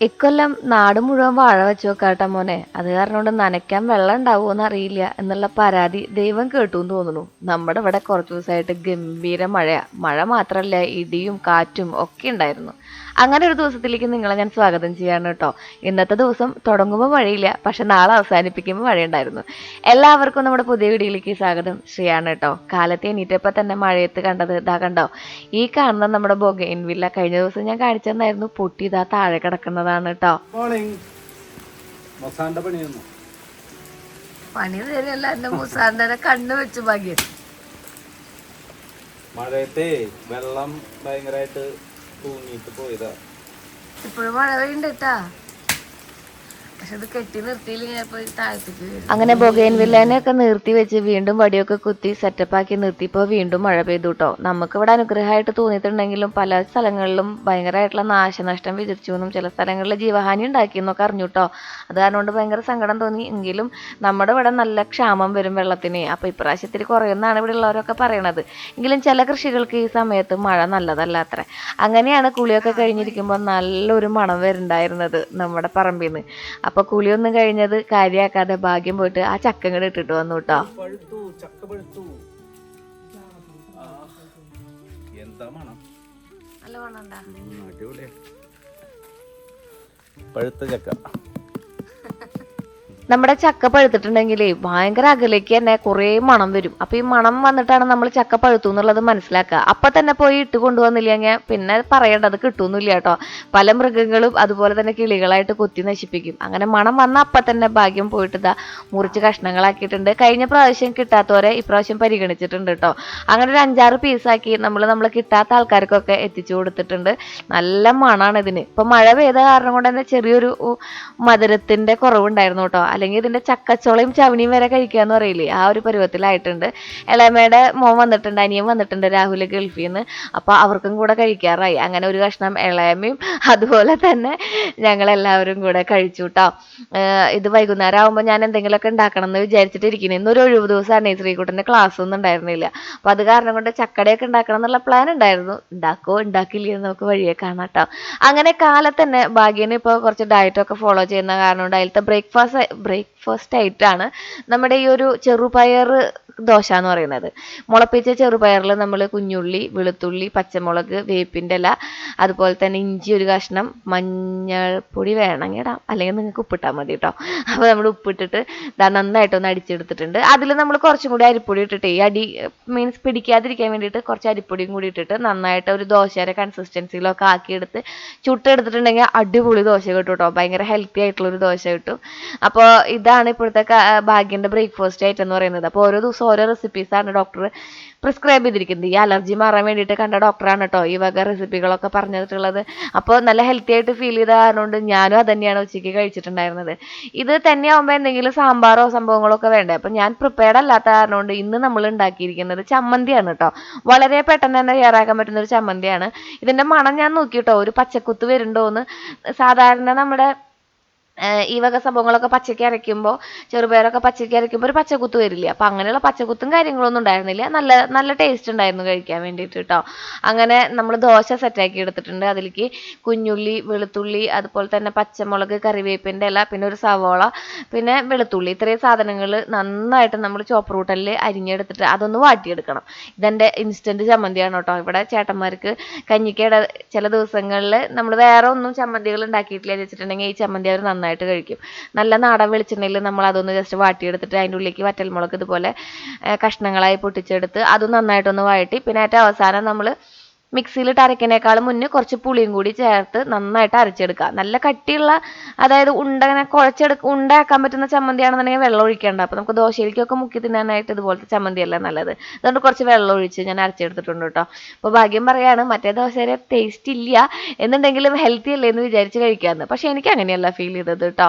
ഇക്കൊല്ലം നാട് മുഴുവൻ വാഴ വെച്ച് വെക്കാട്ടാ മോനെ. അത് കാരണം കൊണ്ട് നനയ്ക്കാൻ വെള്ളം ഉണ്ടാവുമോന്ന് അറിയില്ല എന്നുള്ള പരാതി ദൈവം കേട്ടു എന്ന് തോന്നുന്നു. നമ്മുടെ ഇവിടെ കുറച്ച് ദിവസമായിട്ട് ഗംഭീര മഴയാ. മഴ മാത്രല്ല ഇടിയും കാറ്റും ഒക്കെ ഉണ്ടായിരുന്നു. അങ്ങനെ ഒരു ദിവസത്തിലേക്ക് നിങ്ങളെ ഞാൻ സ്വാഗതം ചെയ്യാണ് കേട്ടോ. ഇന്നത്തെ ദിവസം തുടങ്ങുമ്പോൾ മഴയില്ല, പക്ഷെ നാളെ അവസാനിപ്പിക്കുമ്പോൾ മഴയുണ്ടായിരുന്നു. എല്ലാവർക്കും നമ്മുടെ പുതിയ വീഡിയോയിലേക്ക് സ്വാഗതം. ശ്രീയാണ് കേട്ടോ. കാലത്തെ എണീറ്റപ്പോൾ തന്നെ മഴയത്ത് കണ്ടത് ഇതാ കണ്ടോ, ഈ കാണുന്ന നമ്മുടെ ബൊഗൈൻ വില്ല കഴിഞ്ഞ ദിവസം ഞാൻ കാണിച്ചു തന്നായിരുന്നു. പൊട്ടി ഇതാ താഴെ കിടക്കുന്നതാണ് കേട്ടോ. പണി തന്നെയല്ല എന്റെ മുസാന്റെ കണ്ണ് വെച്ച് ഭാഗ്യം. മഴയത്തെ വെള്ളം ഭയങ്കരമായിട്ട് തൂങ്ങിട്ട് പോയതാ. ഇപ്പോഴും മഴ പെയ്യുന്നുണ്ട്. പക്ഷെ അത് കെട്ടി നിർത്തിയില്ലെങ്കിൽ അങ്ങനെ ബൊഗൈൻ വില്ലേനെയൊക്കെ നിർത്തി വെച്ച് വീണ്ടും വടിയൊക്കെ കുത്തി സെറ്റപ്പാക്കി നിർത്തിയപ്പോൾ വീണ്ടും മഴ പെയ്തു കേട്ടോ. നമുക്ക് ഇവിടെ അനുഗ്രഹമായിട്ട് തോന്നിയിട്ടുണ്ടെങ്കിലും പല സ്ഥലങ്ങളിലും ഭയങ്കരമായിട്ടുള്ള നാശനഷ്ടം വിതച്ചു എന്നും ചില സ്ഥലങ്ങളിൽ ജീവഹാനി ഉണ്ടാക്കിയെന്നൊക്കെ അറിഞ്ഞു കേട്ടോ. അത് കാരണം കൊണ്ട് ഭയങ്കര സങ്കടം തോന്നി. എങ്കിലും നമ്മുടെ ഇവിടെ നല്ല ക്ഷാമം വരും വെള്ളത്തിന്. അപ്പോൾ ഇപ്രാവശ്യത്തിൽ കുറയുമെന്നാണ് ഇവിടെ ഉള്ളവരൊക്കെ പറയണത്. എങ്കിലും ചില കൃഷികൾക്ക് ഈ സമയത്ത് മഴ നല്ലതല്ല അത്ര. അങ്ങനെയാണ് കുളിയൊക്കെ കഴിഞ്ഞിരിക്കുമ്പോൾ നല്ലൊരു മണം വരുന്നുണ്ടായിരുന്നത് നമ്മുടെ പറമ്പിൽ നിന്ന്. അപ്പൊ കുളിയൊന്നും കഴിഞ്ഞത് കാര്യാക്കാതെ ഭാഗ്യം പോയിട്ട് ആ ചക്ക ഇങ്ങോട്ട് ഇട്ടിട്ട് വന്നു കേട്ടോ. പഴുത്ത ചക്ക നമ്മുടെ ചക്ക പഴുത്തിട്ടുണ്ടെങ്കിലേ ഭയങ്കര അകലേക്ക് തന്നെ കുറേ മണം വരും. അപ്പൊ ഈ മണം വന്നിട്ടാണ് നമ്മൾ ചക്ക പഴുത്തു എന്നുള്ളത് മനസ്സിലാക്കുക. അപ്പൊ തന്നെ പോയി ഇട്ട് കൊണ്ടുവന്നില്ലെങ്കിൽ പിന്നെ പറയേണ്ടത് കിട്ടുന്നില്ല കേട്ടോ. പല മൃഗങ്ങളും അതുപോലെ തന്നെ കിളികളായിട്ട് കൊത്തി നശിപ്പിക്കും. അങ്ങനെ മണം വന്ന അപ്പൊ തന്നെ ഭാഗ്യം പോയിട്ട് ഇതാ മുറിച്ച് കഷ്ണങ്ങളാക്കിയിട്ടുണ്ട്. കഴിഞ്ഞ പ്രാവശ്യം കിട്ടാത്തവരെ ഇപ്രാവശ്യം പരിഗണിച്ചിട്ടുണ്ട് കേട്ടോ. അങ്ങനെ ഒരു 5-6 പീസാക്കി നമ്മൾ കിട്ടാത്ത ആൾക്കാർക്കൊക്കെ എത്തിച്ചു കൊടുത്തിട്ടുണ്ട്. നല്ല മണാണ് ഇതിന്. ഇപ്പൊ മഴ പെയ്ത കാരണം കൊണ്ട് തന്നെ ചെറിയൊരു മധുരത്തിന്റെ കുറവുണ്ടായിരുന്നു കേട്ടോ. അല്ലെങ്കിൽ ഇതിന്റെ ചക്കച്ചോളയും ചവണിയും വരെ കഴിക്കാന്ന് പറയില്ലേ, ആ ഒരു പരുവത്തിലായിട്ടുണ്ട്. ഇളയമയുടെ മോൻ വന്നിട്ടുണ്ട്, അനിയൻ വന്നിട്ടുണ്ട് രാഹുൽ ഗൾഫിൽ നിന്ന്. അപ്പൊ അവർക്കും കൂടെ കഴിക്കാറായി. അങ്ങനെ ഒരു കഷ്ണം ഇളയമയും അതുപോലെ തന്നെ ഞങ്ങളെല്ലാവരും കൂടെ കഴിച്ചു കേട്ടോ. ഇത് വൈകുന്നേരം ആകുമ്പോൾ ഞാൻ എന്തെങ്കിലുമൊക്കെ ഉണ്ടാക്കണം എന്ന് വിചാരിച്ചിട്ടിരിക്കുന്നു. ഇന്നൊരു ഒഴിവ് ദിവസമാണ്. ശ്രീകുട്ടന്റെ ക്ലാസ് ഒന്നും ഉണ്ടായിരുന്നില്ല. അപ്പൊ അത് കാരണം കൊണ്ട് ചക്കടയൊക്കെ ഉണ്ടാക്കണം എന്നുള്ള പ്ലാൻ ഉണ്ടായിരുന്നു. ഉണ്ടാക്കോ ഉണ്ടാക്കില്ലേ നമുക്ക് വഴിയെ കാണാം കേട്ടോ. അങ്ങനെ കാലത്ത് തന്നെ ഭാഗ്യന് ഇപ്പോൾ കുറച്ച് ഡയറ്റൊക്കെ ഫോളോ ചെയ്യുന്ന കാരണം കൊണ്ട് അതിലത്തെ ബ്രേക്ക്ഫാസ്റ്റ് ആയിട്ടാണ് നമ്മുടെ ഈ ഒരു ചെറുപയർ ദോശ എന്ന് പറയുന്നത്. മുളപ്പിച്ച ചെറുപയറിൽ നമ്മൾ കുഞ്ഞുള്ളി, വെളുത്തുള്ളി, പച്ചമുളക്, വേപ്പിൻ്റെ ഇല, അതുപോലെ തന്നെ ഇഞ്ചി ഒരു കഷ്ണം, മഞ്ഞൾപ്പൊടി വേണമെങ്കിൽ ഇടാം, അല്ലെങ്കിൽ നിങ്ങൾക്ക് ഉപ്പിട്ടാൽ മതി കേട്ടോ. അപ്പോൾ നമ്മൾ ഉപ്പിട്ടിട്ട് നന്നായിട്ടൊന്ന് അടിച്ചെടുത്തിട്ടുണ്ട്. അതിൽ നമ്മൾ കുറച്ചും കൂടി അരിപ്പൊടി ഇട്ടിട്ട് അടി മീൻസ് പിടിക്കാതിരിക്കാൻ വേണ്ടിയിട്ട് കുറച്ച് അരിപ്പൊടിയും കൂടി ഇട്ടിട്ട് നന്നായിട്ട് ഒരു ദോശയുടെ കൺസിസ്റ്റൻസിയിലൊക്കെ ആക്കിയെടുത്ത് ചുട്ടെടുത്തിട്ടുണ്ടെങ്കിൽ അടിപൊളി ദോശ കിട്ടും കേട്ടോ. ഭയങ്കര ഹെൽത്തി ആയിട്ടുള്ളൊരു ദോശ കിട്ടും. അപ്പോൾ ഇതാണ് ഇപ്പോഴത്തെ ഭാഗ്യൻ്റെ ബ്രേക്ക്ഫാസ്റ്റ് ആയിട്ട് എന്ന് പറയുന്നത്. അപ്പോൾ ഓരോ ദിവസം ഓരോ റെസിപ്പീസാണ് ഡോക്ടർ പ്രിസ്ക്രൈബ് ചെയ്തിരിക്കുന്നത്. ഈ അലർജി മാറാൻ വേണ്ടിയിട്ട് കണ്ട ഡോക്ടറാണ് കേട്ടോ ഈ വക റെസിപ്പികളൊക്കെ പറഞ്ഞിട്ടുള്ളത്. അപ്പോൾ നല്ല ഹെൽത്തി ആയിട്ട് ഫീൽ ചെയ്ത കാരണം ഞാനും അത് തന്നെയാണ് ഉച്ചയ്ക്ക് കഴിച്ചിട്ടുണ്ടായിരുന്നത്. ഇത് തന്നെയാകുമ്പോൾ എന്തെങ്കിലും സാമ്പാറോ സംഭവങ്ങളോ ഒക്കെ വേണ്ടേ. അപ്പം ഞാൻ പ്രിപ്പയർഡ് അല്ലാത്ത കാരണം കൊണ്ട് ഇന്ന് നമ്മൾ ഉണ്ടാക്കിയിരിക്കുന്നത് ചമ്മന്തിയാണ് കേട്ടോ. വളരെ പെട്ടെന്ന് തന്നെ തയ്യാറാക്കാൻ പറ്റുന്ന ഒരു ചമ്മന്തിയാണ്. ഇതിൻ്റെ മണം ഞാൻ നോക്കി കേട്ടോ, ഒരു പച്ചക്കുത്ത് വരുന്നുണ്ടോയെന്ന്. സാധാരണ നമ്മുടെ ഈ വക സംഭവങ്ങളൊക്കെ പച്ചയ്ക്ക് അരയ്ക്കുമ്പോൾ, ചെറുപയറൊക്കെ പച്ചയ്ക്ക് അരയ്ക്കുമ്പോൾ ഒരു പച്ചക്കുത്ത് വരില്ല. അപ്പം അങ്ങനെയുള്ള പച്ചക്കുത്തും കാര്യങ്ങളൊന്നും ഉണ്ടായിരുന്നില്ല. നല്ല നല്ല ടേസ്റ്റ് ഉണ്ടായിരുന്നു കഴിക്കാൻ വേണ്ടിയിട്ട് കേട്ടോ. അങ്ങനെ നമ്മൾ ദോശ സെറ്റാക്കി എടുത്തിട്ടുണ്ട്. അതിലേക്ക് കുഞ്ഞുള്ളി, വെളുത്തുള്ളി, അതുപോലെ തന്നെ പച്ചമുളക്, കറിവേപ്പിൻ്റെ ഇല, പിന്നെ ഒരു സവോള, പിന്നെ വെളുത്തുള്ളി, ഇത്രയും സാധനങ്ങൾ നന്നായിട്ട് നമ്മൾ ചോപ്പർ കൂട്ടലിൽ അരിഞ്ഞെടുത്തിട്ട് അതൊന്ന് വാട്ടിയെടുക്കണം. ഇതെൻ്റെ ഇൻസ്റ്റൻറ്റ് ചമ്മന്തിയാണ് കേട്ടോ. ഇവിടെ ചേട്ടന്മാർക്ക് കഞ്ഞിക്കയുടെ ചില ദിവസങ്ങളിൽ നമ്മൾ വേറെ ഒന്നും ചമ്മന്തികൾ ഉണ്ടാക്കിയിട്ടില്ല വെച്ചിട്ടുണ്ടെങ്കിൽ ഈ ചമ്മന്തി അവർ നന്നായിട്ട് കഴിക്കും. നല്ല നാടൻ വെളിച്ചെണ്ണയിൽ നമ്മൾ അതൊന്ന് ജസ്റ്റ് വാട്ടിയെടുത്തിട്ട് അതിൻ്റെ ഉള്ളിലേക്ക് വറ്റൽമുളക് ഇതുപോലെ കഷ്ണങ്ങളായി പൊട്ടിച്ചെടുത്ത് അത് നന്നായിട്ടൊന്ന് വഴറ്റി പിന്നെ ഏറ്റവും അവസാനം നമ്മൾ മിക്സിയിലിട്ട് അരയ്ക്കുന്നേക്കാളും മുന്നേ കുറച്ച് പുളിയും കൂടി ചേർത്ത് നന്നായിട്ട് അരച്ചെടുക്കുക. നല്ല കട്ടിയുള്ള, അതായത് ഇങ്ങനെ ഉണ്ടാക്കാൻ പറ്റുന്ന ചമ്മന്തിയാണെന്നുണ്ടെങ്കിൽ വെള്ളം ഒഴിക്കേണ്ട. അപ്പോൾ നമുക്ക് ദോശയിലേക്കൊക്കെ മുക്കി തിന്നാനായിട്ട് ഇതുപോലത്തെ ചമ്മന്തിയല്ല നല്ലത്. അതുകൊണ്ട് കുറച്ച് വെള്ളം ഒഴിച്ച് ഞാൻ അരച്ചെടുത്തിട്ടുണ്ട് കേട്ടോ. അപ്പോൾ ഭാഗ്യം പറയാണ്, മറ്റേ ദോശയുടെ ടേസ്റ്റ് ഇല്ല എന്നുണ്ടെങ്കിലും ഹെൽത്തി അല്ലേ എന്ന് വിചാരിച്ച് കഴിക്കാമെന്ന്. പക്ഷെ എനിക്ക് അങ്ങനെയല്ല ഫീൽ ചെയ്തത് കേട്ടോ.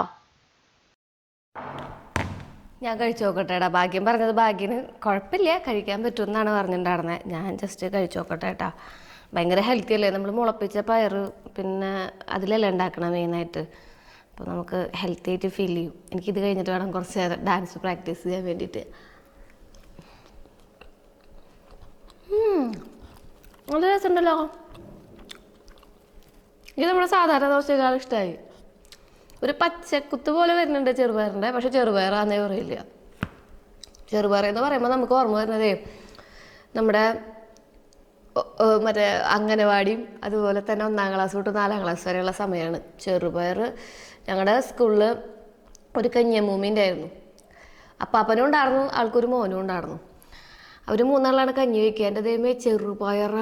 ഞാൻ കഴിച്ചു നോക്കട്ടെ. ഭാഗ്യം പറഞ്ഞത് ഭാഗ്യന് കുഴപ്പമില്ല, കഴിക്കാൻ പറ്റുമെന്നാണ് പറഞ്ഞിട്ടുണ്ടായിരുന്നത്. ഞാൻ ജസ്റ്റ് കഴിച്ചു നോക്കട്ടെ കേട്ടോ. ഭയങ്കര ഹെൽത്തി അല്ലേ, നമ്മൾ മുളപ്പിച്ച പയർ പിന്നെ അതിലല്ലേ ഉണ്ടാക്കണം മെയിനായിട്ട്. അപ്പോൾ നമുക്ക് ഹെൽത്തി ആയിട്ട് ഫീൽ ചെയ്യും. എനിക്കിത് കഴിഞ്ഞിട്ട് വേണം കുറച്ച് നേരം ഡാൻസ് പ്രാക്ടീസ് ചെയ്യാൻ വേണ്ടിയിട്ട്. നല്ല രസമുണ്ടല്ലോ. ഇത് നമ്മുടെ സാധാരണ ദോശയേക്കാൾ ഇഷ്ടമായി. ഒരു പച്ചക്കുത്ത് പോലെ വരുന്നുണ്ട് ചെറുപയറിൻ്റെ, പക്ഷെ ചെറുപയറാന്നേ പറയില്ല. ചെറുപയർ എന്ന് പറയുമ്പോൾ നമുക്ക് ഓർമ്മ വരുന്നതേ നമ്മുടെ മറ്റേ അംഗനവാടിയും അതുപോലെ തന്നെ 1-ാം ക്ലാസ് തൊട്ട് 4-ാം ക്ലാസ് വരെയുള്ള സമയമാണ്. ചെറുപയർ ഞങ്ങളുടെ സ്കൂളിൽ ഒരു കഞ്ഞിയമ്മൂമ്മ ഉണ്ടായിരുന്നു. അപ്പാപ്പനും ഉണ്ടായിരുന്നു, ആൾക്കൊരു മോനും ഉണ്ടായിരുന്നു. അവർ 3 ആളാണ് കഞ്ഞി വയ്ക്കുക. എൻ്റെ ദൈവമേ, ചെറുപയർ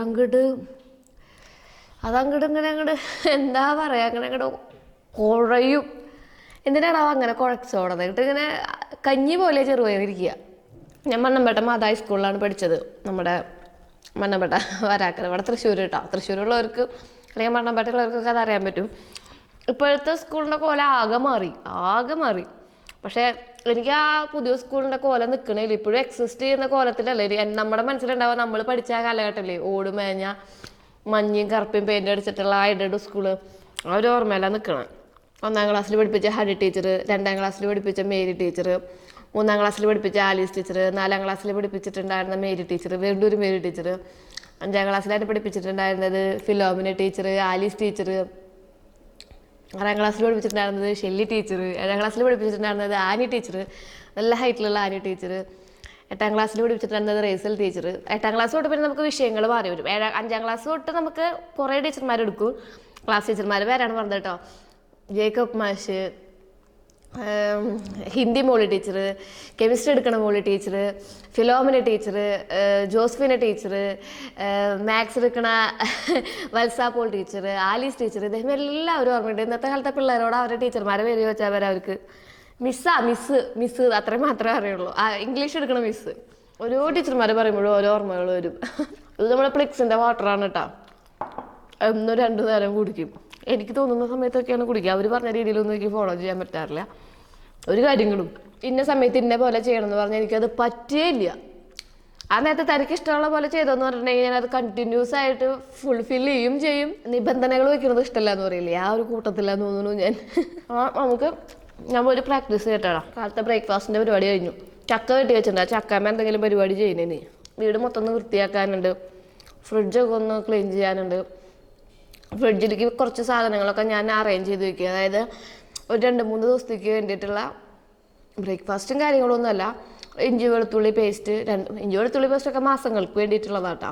അതങ്ങോട്ട് ഇങ്ങനെ എന്താ പറയുക, അങ്ങനെ കുഴയും. എന്തിനാണോ അങ്ങനെ കുഴച്ചോടത്? എന്നിട്ട് ഇങ്ങനെ കഞ്ഞി പോലെ ചെറുപയർ ഇരിക്കുക. ഞാൻ മണ്ണമ്പേട്ട മാതായി സ്കൂളിലാണ് പഠിച്ചത്. നമ്മുടെ മണ്ണമ്പേട്ട വരാക്കര, ഇവിടെ തൃശ്ശൂർ കേട്ടോ. തൃശ്ശൂരുള്ളവർക്ക് അല്ലെങ്കിൽ മണ്ണമ്പേട്ടയുള്ളവർക്കൊക്കെ അതറിയാൻ പറ്റും. ഇപ്പോഴത്തെ സ്കൂളിൻ്റെ കോല ആകെ മാറി. പക്ഷേ എനിക്ക് ആ പുതിയ സ്കൂളിൻ്റെ കോല നിൽക്കണില്ല. ഇപ്പോഴും എക്സിസ്റ്റ് ചെയ്യുന്ന കോലത്തിലല്ലേ നമ്മുടെ മനസ്സിലുണ്ടാവുക. നമ്മൾ പഠിച്ച ആ കാലഘട്ടമല്ലേ, ഓട് മേഞ്ഞ മഞ്ഞയും കറുപ്പയും പെയിൻ്റ് അടിച്ചിട്ടുള്ള എയ്ഡഡ് സ്കൂള്, ആ ഒരു ഓർമ്മയെല്ലാം നിൽക്കണം. 1-ാം ക്ലാസ്സിൽ പഠിപ്പിച്ച ഹരി ടീച്ചർ, 2-ാം ക്ലാസ്സിൽ പഠിപ്പിച്ച മേരി ടീച്ചർ, 3-ാം ക്ലാസ്സിൽ പഠിപ്പിച്ച ആലീസ് ടീച്ചർ, 4-ാം ക്ലാസ്സിൽ പഠിപ്പിച്ചിട്ടുണ്ടായിരുന്ന മേരി ടീച്ചർ, വീണ്ടും ഒരു മേരി ടീച്ചർ, 5-ാം ക്ലാസ്സിലായിട്ട് പഠിപ്പിച്ചിട്ടുണ്ടായിരുന്നത് ഫിലോമിന ടീച്ചർ, ആലീസ് ടീച്ചർ, 6-ാം ക്ലാസ്സിൽ പഠിപ്പിച്ചിട്ടുണ്ടായിരുന്നത് ഷെല്ലി ടീച്ചർ, 7-ാം ക്ലാസ്സിൽ പഠിപ്പിച്ചിട്ടുണ്ടായിരുന്നത് ആനി ടീച്ചർ, നല്ല ഹൈറ്റിലുള്ള ആനി ടീച്ചർ, 8-ാം ക്ലാസ്സിൽ പഠിപ്പിച്ചിട്ടുണ്ടായിരുന്നത് റേസൽ ടീച്ചർ. 8-ാം ക്ലാസ് തൊട്ട് പിന്നെ നമുക്ക് വിഷയങ്ങൾ മാറി വരും. 5-ാം ക്ലാസ് തൊട്ട് നമുക്ക് കുറേ ടീച്ചർമാരെടുക്കും. ക്ലാസ് ടീച്ചർമാർ പേരാണ് പറഞ്ഞത് കേട്ടോ. ജേക്കബ് മാഷ്, ഹിന്ദി മോളി ടീച്ചർ, കെമിസ്ട്രി എടുക്കണ Molly teacher, Philomina teacher, Josphina teacher, maths എടുക്കണ വത്സാപോൾ ടീച്ചർ, ആലീസ് ടീച്ചർ, ഇദ്ദേഹം എല്ലാവരും ഓർമ്മയുണ്ട്. ഇന്നത്തെ കാലത്തെ പിള്ളേരോട് അവരുടെ ടീച്ചർമാരെ പേര് വെച്ചാൽ വരെ അവർക്ക് മിസ്സ് അത്രയും മാത്രമേ അറിയുള്ളൂ. ഇംഗ്ലീഷ് എടുക്കണ മിസ്സ്. ഓരോ ടീച്ചർമാരെ പറയുമ്പോഴും ഓരോ ഓർമ്മകൾ വരും. ഇത് നമ്മുടെ പ്ലിക്സിൻ്റെ വാട്ടറാണ് കേട്ടോ. 1-2 നേരം കുടിക്കും. എനിക്ക് തോന്നുന്ന സമയത്തൊക്കെയാണ് കുടിക്കുക. അവർ പറഞ്ഞ രീതിയിലൊന്നും എനിക്ക് ഫോളോ ചെയ്യാൻ പറ്റാറില്ല. ഒരു കാര്യങ്ങളും ഇന്ന സമയത്ത് ഇന്ന പോലെ ചെയ്യണമെന്ന് പറഞ്ഞാൽ എനിക്കത് പറ്റേയില്ല. ആ നേരത്തെ തനിക്ക് ഇഷ്ടമുള്ള പോലെ ചെയ്തോന്ന് പറഞ്ഞിട്ടുണ്ടെങ്കിൽ ഞാനത് കണ്ടിന്യൂസ് ആയിട്ട് ഫുൾഫിൽ ചെയ്യും. നിബന്ധനകൾ വെക്കുന്നത് ഇഷ്ടമല്ല എന്ന് പറയില്ലേ, ആ ഒരു കൂട്ടത്തിലാന്ന് തോന്നുന്നു ഞാൻ. ഞാൻ ഒരു പ്രാക്ടീസ് ചെയ്തിട്ടാണ്. കാലത്തെ ബ്രേക്ക്ഫാസ്റ്റിൻ്റെ പരിപാടി കഴിഞ്ഞു. ചക്ക വെട്ടി വെച്ചിട്ടുണ്ട്. ആ ചക്കാമ്മ എന്തെങ്കിലും പരിപാടി ചെയ്യുന്നതിന് വീട് മൊത്തം ഒന്ന് വൃത്തിയാക്കാനുണ്ട്. ഫ്രിഡ്ജൊക്കെ ഒന്ന് ക്ലീൻ ചെയ്യാനുണ്ട്. ഫ്രിഡ്ജിലേക്ക് കുറച്ച് സാധനങ്ങളൊക്കെ ഞാൻ അറേഞ്ച് ചെയ്ത് വെക്കുക. അതായത് ഒരു 2-3 ദിവസത്തേക്ക് വേണ്ടിയിട്ടുള്ള ബ്രേക്ക്ഫാസ്റ്റും കാര്യങ്ങളൊന്നുമല്ല. ഇഞ്ചി വെളുത്തുള്ളി പേസ്റ്റൊക്കെ മാസങ്ങൾക്ക് വേണ്ടിയിട്ടുള്ളതാട്ടോ.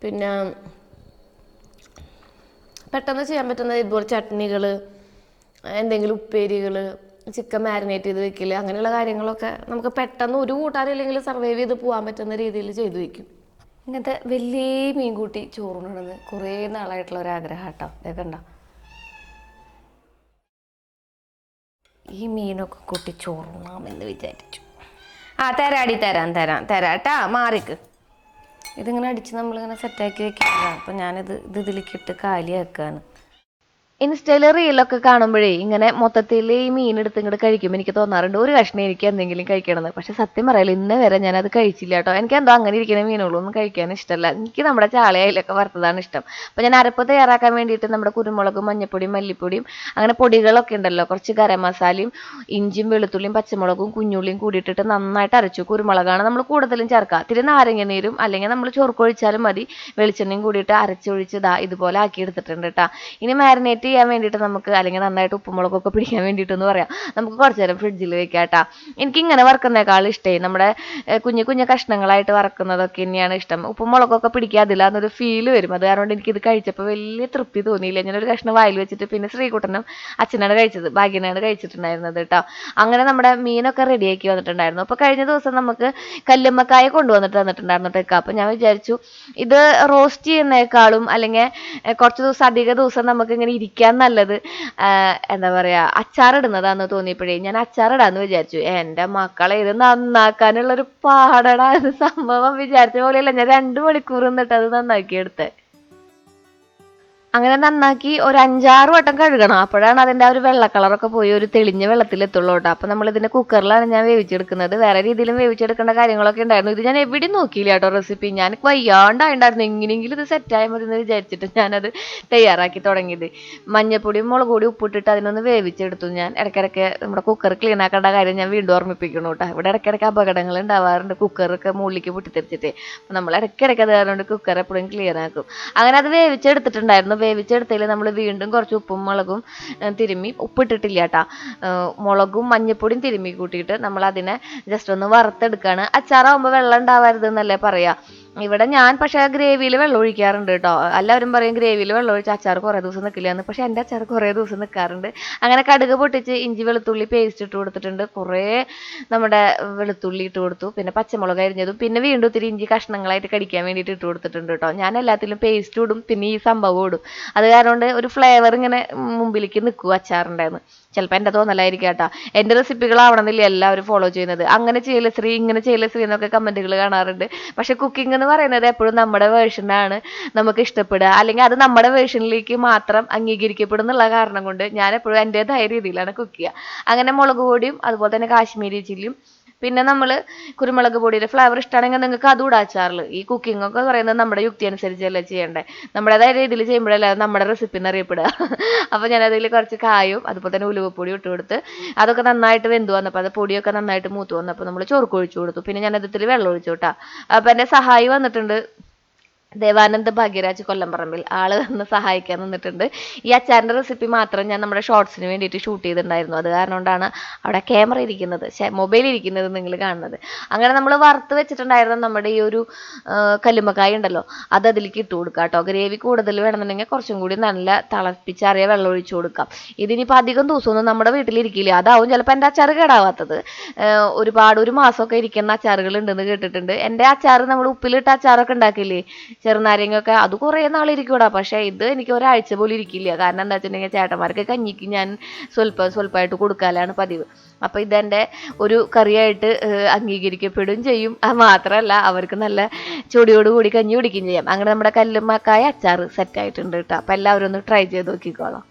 പിന്നെ പെട്ടെന്ന് ചെയ്യാൻ പറ്റുന്ന ഇതുപോലെ ചട്നികൾ, എന്തെങ്കിലും ഉപ്പേരികൾ, ചിക്കൻ മാരിനേറ്റ് ചെയ്ത് വെക്കില്ല, അങ്ങനെയുള്ള കാര്യങ്ങളൊക്കെ നമുക്ക് പെട്ടെന്ന് ഒരു കൂട്ടാനില്ലെങ്കിൽ സർവൈവ് ചെയ്ത് പോകാൻ പറ്റുന്ന രീതിയിൽ ചെയ്തു വയ്ക്കും. ഇങ്ങനത്തെ വലിയ മീൻ കൂട്ടി ചോറുണ്ടെന്ന് കുറേ നാളായിട്ടുള്ള ഒരാഗ്രഹം കേട്ടോ. ഇതൊക്കെ ഉണ്ടോ, ഈ മീനൊക്കെ കൂട്ടി ചോറുണ്ണാമെന്ന് വിചാരിച്ചു. തരാടി തരാം കേട്ടാ, മാറിക്ക്. ഇതിങ്ങനെ അടിച്ച് നമ്മളിങ്ങനെ സെറ്റാക്കി വെക്കുക. അപ്പം ഞാനിത് ഇതിലേക്ക് ഇട്ട് കാലിയാക്കുകയാണ്. ഇൻസ്റ്റയില് റീലൊക്കെ കാണുമ്പോഴേ ഇങ്ങനെ മൊത്തത്തിൽ ഈ മീൻ എടുത്ത് ഇങ്ങോട്ട് കഴിക്കുമ്പോൾ എനിക്ക് തോന്നാറുണ്ട് ഒരു കഷ്ണം എനിക്ക് എന്തെങ്കിലും കഴിക്കണമെന്ന്. പക്ഷെ സത്യം പറയാലോ, ഇന്ന് വരെ ഞാനത് കഴിച്ചില്ല കേട്ടോ. എനിക്ക് എന്തോ അങ്ങനെ ഇരിക്കുന്ന മീനുകളൊന്നും കഴിക്കാൻ ഇഷ്ടമല്ല. എനിക്ക് നമ്മുടെ ചാളയിലൊക്കെ വറുത്തതാണ് ഇഷ്ടം. അപ്പോൾ ഞാൻ അരപ്പ് തയ്യാറാക്കാൻ വേണ്ടിയിട്ട് നമ്മുടെ കുരുമുളകും മഞ്ഞപ്പൊടിയും മല്ലിപ്പൊടിയും അങ്ങനെ പൊടികളൊക്കെ ഉണ്ടല്ലോ, കുറച്ച് ഗരം മസാലയും ഇഞ്ചിയും വെളുത്തുള്ളിയും പച്ചമുളകും കുഞ്ഞുള്ളിയും കൂടിയിട്ടിട്ട് നന്നായിട്ട് അരച്ചു. കുരുമുളകാണ് നമ്മൾ കൂടുതലും ചേർക്കുക. ഇത്തിരി നാരങ്ങ നീരും അല്ലെങ്കിൽ നമ്മൾ ചൊറുക്കൊഴിച്ചാലും മതി. വെളിച്ചെണ്ണയും കൂടിയിട്ട് അരച്ചൊഴിച്ച് ഇതുപോലെ ആക്കി എടുത്തിട്ടുണ്ട് കേട്ടോ. ഇനി മാരിനേറ്റ് ചെയ്യാൻ വേണ്ടിയിട്ട് നമുക്ക്, അല്ലെങ്കിൽ നന്നായിട്ട് ഉപ്പുമുളകൊക്കെ പിടിക്കാൻ വേണ്ടിയിട്ടെന്ന് പറയാം, നമുക്ക് കുറച്ച് നേരം ഫ്രിഡ്ജിൽ വെക്കാം കേട്ടോ. എനിക്കിങ്ങനെ വറക്കുന്നേക്കാളും ഇഷ്ടമായി നമ്മുടെ കുഞ്ഞു കഷ്ണങ്ങളായിട്ട് വറക്കുന്നതൊക്കെ തന്നെയാണ് ഇഷ്ടം. ഉപ്പുമുളകൊക്കെ പിടിക്കാതില്ല എന്നൊരു ഫീല് വരും. അത് കാരണം എനിക്കിത് കഴിച്ചപ്പോൾ വലിയ തൃപ്തി തോന്നിയില്ല. ഞാനൊരു കഷ്ണം വായിൽ വെച്ചിട്ട് പിന്നെ ശ്രീകുട്ടനും അച്ഛനാണ് കഴിച്ചത്, ഭാഗ്യനാണ് കഴിച്ചിട്ടുണ്ടായിരുന്നത് കേട്ടോ. അങ്ങനെ നമ്മുടെ മീനൊക്കെ റെഡിയാക്കി വന്നിട്ടുണ്ടായിരുന്നു. അപ്പോൾ കഴിഞ്ഞ ദിവസം നമുക്ക് കല്ലുമ്മക്കായ തന്നിട്ടുണ്ടായിരുന്നു കേട്ടോ. അപ്പോൾ ഞാൻ വിചാരിച്ചു ഇത് റോസ്റ്റ് ചെയ്യുന്നേക്കാളും അല്ലെങ്കിൽ കുറച്ച് ദിവസം അധിക ദിവസം നമുക്ക് ഇങ്ങനെ ഇരിക്കാൻ നല്ലത് എന്താ പറയാ അച്ചാറിടുന്നതാന്ന് തോന്നിയപ്പോഴേ ഞാൻ അച്ചാറിടാന്ന് വിചാരിച്ചു. എൻ്റെ മക്കളെ, ഇത് നന്നാക്കാനുള്ളൊരു പാടടാ. ഇത് സംഭവം വിചാരിച്ച പോലെയല്ല. ഞാൻ 2 മണിക്കൂർ നിന്നിട്ട് അത് നന്നാക്കി എടുത്തേ. അങ്ങനെ നന്നാക്കി ഒരു 5-6 വട്ടം കഴുകണം. അപ്പോഴാണ് അതിൻ്റെ ആ ഒരു വെള്ള കളറൊക്കെ പോയി ഒരു തെളിഞ്ഞ വെള്ളത്തിലെത്തുള്ളൂ കേട്ടോ. അപ്പോൾ നമ്മളിതിൻ്റെ കുക്കറിലാണ് ഞാൻ വേവിച്ചെടുക്കുന്നത്. വേറെ രീതിയിലും വേവിച്ചെടുക്കേണ്ട കാര്യങ്ങളൊക്കെ ഉണ്ടായിരുന്നു. ഇത് ഞാൻ എവിടെയും നോക്കിയില്ല കേട്ടോ റെസിപ്പി. ഞാൻ വയ്യാണ്ടായിട്ടുണ്ടായിരുന്നു. എങ്ങനെയെങ്കിലും ഇത് സെറ്റായാൽ മതി എന്ന് വിചാരിച്ചിട്ട് ഞാനത് തയ്യാറാക്കി തുടങ്ങിയത്. മഞ്ഞപ്പൊടിയും മുളക് പൊടി ഉപ്പിട്ടിട്ട് അതിനൊന്ന് വേവിച്ചെടുത്തു. ഞാൻ ഇടയ്ക്കിടയ്ക്ക് നമ്മുടെ കുക്കർ ക്ലീൻ ആക്കേണ്ട കാര്യം ഞാൻ വീണ്ടും ഓർമ്മിപ്പിക്കണം കേട്ടോ. ഇവിടെ ഇടയ്ക്കിടയ്ക്ക് അപകടങ്ങൾ ഉണ്ടാവാറുണ്ട്, കുക്കറൊക്കെ മുകളിലേക്ക് പൊട്ടിത്തെറിച്ചിട്ട്. അപ്പോൾ നമ്മൾ ഇടയ്ക്കിടയ്ക്ക് അത് കാരണം കുക്കർ എപ്പോഴും ക്ലിയർ ആക്കും. അങ്ങനെ അത് വേവിച്ചെടുത്തിട്ടുണ്ടായിരുന്നു. വേവിച്ചെടുത്തതിൽ നമ്മൾ വീണ്ടും കുറച്ച് ഉപ്പും മുളകും തിരുമ്മി, ഉപ്പിട്ടിട്ടില്ല കേട്ടോ, മുളകും മഞ്ഞപ്പൊടിയും തിരുമ്മി കൂട്ടിയിട്ട് നമ്മൾ അതിനെ ജസ്റ്റ് ഒന്ന് വറുത്തെടുക്കുകയാണ്. അച്ചാറാകുമ്പോൾ വെള്ളം ഉണ്ടാവരുത് എന്നല്ലേ പറയാ. ഇവിടെ ഞാൻ പക്ഷേ ഗ്രേവിയിൽ വെള്ളം ഒഴിക്കാറുണ്ട് കേട്ടോ. എല്ലാവരും പറയും ഗ്രേവിയിൽ വെള്ളം ഒഴിച്ച് അച്ചാർ കുറേ ദിവസം നിൽക്കില്ല എന്ന്. പക്ഷേ എൻ്റെ അച്ചാർ കുറേ ദിവസം നിൽക്കാറുണ്ട്. അങ്ങനെ കടുക് പൊട്ടിച്ച് ഇഞ്ചി വെളുത്തുള്ളി പേസ്റ്റ് ഇട്ട് കൊടുത്തിട്ടുണ്ട്. കുറേ നമ്മുടെ വെളുത്തുള്ളി ഇട്ട് കൊടുത്തു, പിന്നെ പച്ചമുളക് അരിഞ്ഞതും, പിന്നെ വീണ്ടും ഇത്തിരി ഇഞ്ചി കഷ്ണങ്ങളായിട്ട് കടിക്കാൻ വേണ്ടിയിട്ട് ഇട്ട് കൊടുത്തിട്ടുണ്ട് കേട്ടോ. ഞാൻ എല്ലാത്തിലും പേസ്റ്റ് ഇടും, പിന്നെ ഈ സംഭവം ഇടും. അത് കാരണം ഒരു ഫ്ലേവർ ഇങ്ങനെ മുമ്പിലേക്ക് നിൽക്കും അച്ചാറുണ്ടായിരുന്നു. ചിലപ്പോൾ എൻ്റെ തോന്നലായിരിക്കും കേട്ടോ. എൻ്റെ റെസിപ്പികളാവണമെന്നില്ല എല്ലാവരും ഫോളോ ചെയ്യുന്നത്. അങ്ങനെ ചെയ്യല ശ്രീ, ഇങ്ങനെ ചെയ്യല ശ്രീ എന്നൊക്കെ കമൻറ്റുകൾ കാണാറുണ്ട്. പക്ഷെ കുക്കിംഗ് എന്ന് പറയുന്നത് എപ്പോഴും നമ്മുടെ വേർഷനാണ് നമുക്ക് ഇഷ്ടപ്പെടുക, അല്ലെങ്കിൽ അത് നമ്മുടെ വേർഷനിലേക്ക് മാത്രം അംഗീകരിക്കപ്പെടും എന്നുള്ള കാരണം കൊണ്ട് ഞാൻ എപ്പോഴും എൻ്റെതായ രീതിയിലാണ് കുക്ക് ചെയ്യുക. അങ്ങനെ മുളക് പൊടിയും അതുപോലെ തന്നെ കാശ്മീരി ചില്ലിയും, പിന്നെ നമ്മൾ കുരുമുളക് പൊടിയുടെ ഫ്ലേവർ ഇഷ്ടമാണെങ്കിൽ നിങ്ങൾക്ക് അതും ഇടാം അച്ചാറിൽ. ഈ കുക്കിംഗ് ഒക്കെ പറയുന്നത് നമ്മുടെ യുക്തി അനുസരിച്ചല്ലേ ചെയ്യേണ്ടേ, നമ്മുടേതായ രീതിയിൽ ചെയ്യുമ്പോഴല്ലേ അത് നമ്മുടെ റെസിപ്പി എന്ന് അറിയപ്പെടുക. അപ്പോൾ ഞാനതിൽ കുറച്ച് കായും അതുപോലെ തന്നെ ഉലുവപ്പൊടി ഇട്ട് കൊടുത്ത് അതൊക്കെ നന്നായിട്ട് വെന്ത് വന്നപ്പോൾ, അത് പൊടിയൊക്കെ നന്നായിട്ട് മൂത്ത് വന്നപ്പോൾ നമ്മൾ ചോർക്ക് ഒഴിച്ചു കൊടുത്തു. പിന്നെ ഞാനത് ഇത്തിരി വെള്ളം ഒഴിച്ചു കേട്ടോ. അപ്പോൾ എൻ്റെ സഹായി വന്നിട്ടുണ്ട്, ദേവാനന്ദ് ഭാഗ്യരാജ് കൊല്ലംപറമ്പിൽ, ആള് വന്ന് സഹായിക്കാൻ നിന്നിട്ടുണ്ട്. ഈ അച്ചാറിൻ്റെ റെസിപ്പി മാത്രം ഞാൻ നമ്മുടെ ഷോർട്സിന് വേണ്ടിയിട്ട് ഷൂട്ട് ചെയ്തിട്ടുണ്ടായിരുന്നു. അത് കാരണം കൊണ്ടാണ് അവിടെ ക്യാമറ ഇരിക്കുന്നത്, മൊബൈൽ ഇരിക്കുന്നത് നിങ്ങൾ കാണുന്നത്. അങ്ങനെ നമ്മൾ വറുത്ത് വെച്ചിട്ടുണ്ടായിരുന്ന നമ്മുടെ ഈ ഒരു കല്ലുമ്മക്കായ ഉണ്ടല്ലോ, അത് അതിലേക്ക് ഇട്ട് കൊടുക്കുക കേട്ടോ. ഗ്രേവി കൂടുതൽ വേണമെന്നുണ്ടെങ്കിൽ കുറച്ചും കൂടി നല്ല തിളപ്പിച്ചാറിയ വെള്ളം ഒഴിച്ചു കൊടുക്കാം. ഇതിനിപ്പോൾ അധികം ദിവസമൊന്നും നമ്മുടെ വീട്ടിലിരിക്കില്ല, അതാവും ചിലപ്പോൾ എൻ്റെ അച്ചാർ കേടാവാത്തത്. ഒരു മാസമൊക്കെ ഇരിക്കുന്ന അച്ചാറുകൾ ഉണ്ടെന്ന് കേട്ടിട്ടുണ്ട്. എൻ്റെ അച്ചാർ നമ്മൾ ഉപ്പിലിട്ട അച്ചാറൊക്കെ ഉണ്ടാക്കില്ലേ, ചെറുനാരങ്ങയൊക്കെ, അത് കുറേ നാളിരിക്കൂടാ. പക്ഷേ ഇത് എനിക്ക് ഒരാഴ്ച പോലും ഇരിക്കില്ല. കാരണം എന്താ വെച്ചിട്ടുണ്ടെങ്കിൽ ചേട്ടന്മാർക്ക് കഞ്ഞിക്ക് ഞാൻ സ്വല്പമായിട്ട് കൊടുക്കാനാണ് പതിവ്. അപ്പോൾ ഇതെൻ്റെ ഒരു കറിയായിട്ട് അംഗീകരിക്കപ്പെടുകയും ചെയ്യും. അത് മാത്രമല്ല അവർക്ക് നല്ല ചൂടിയോടുകൂടി കഞ്ഞി കുടിക്കുകയും ചെയ്യാം. അങ്ങനെ നമ്മുടെ കല്ലുമ്മക്കായ അച്ചാർ സെറ്റായിട്ടുണ്ട് കേട്ടോ. അപ്പോൾ എല്ലാവരും ഒന്ന് ട്രൈ ചെയ്ത് നോക്കിക്കോളാം.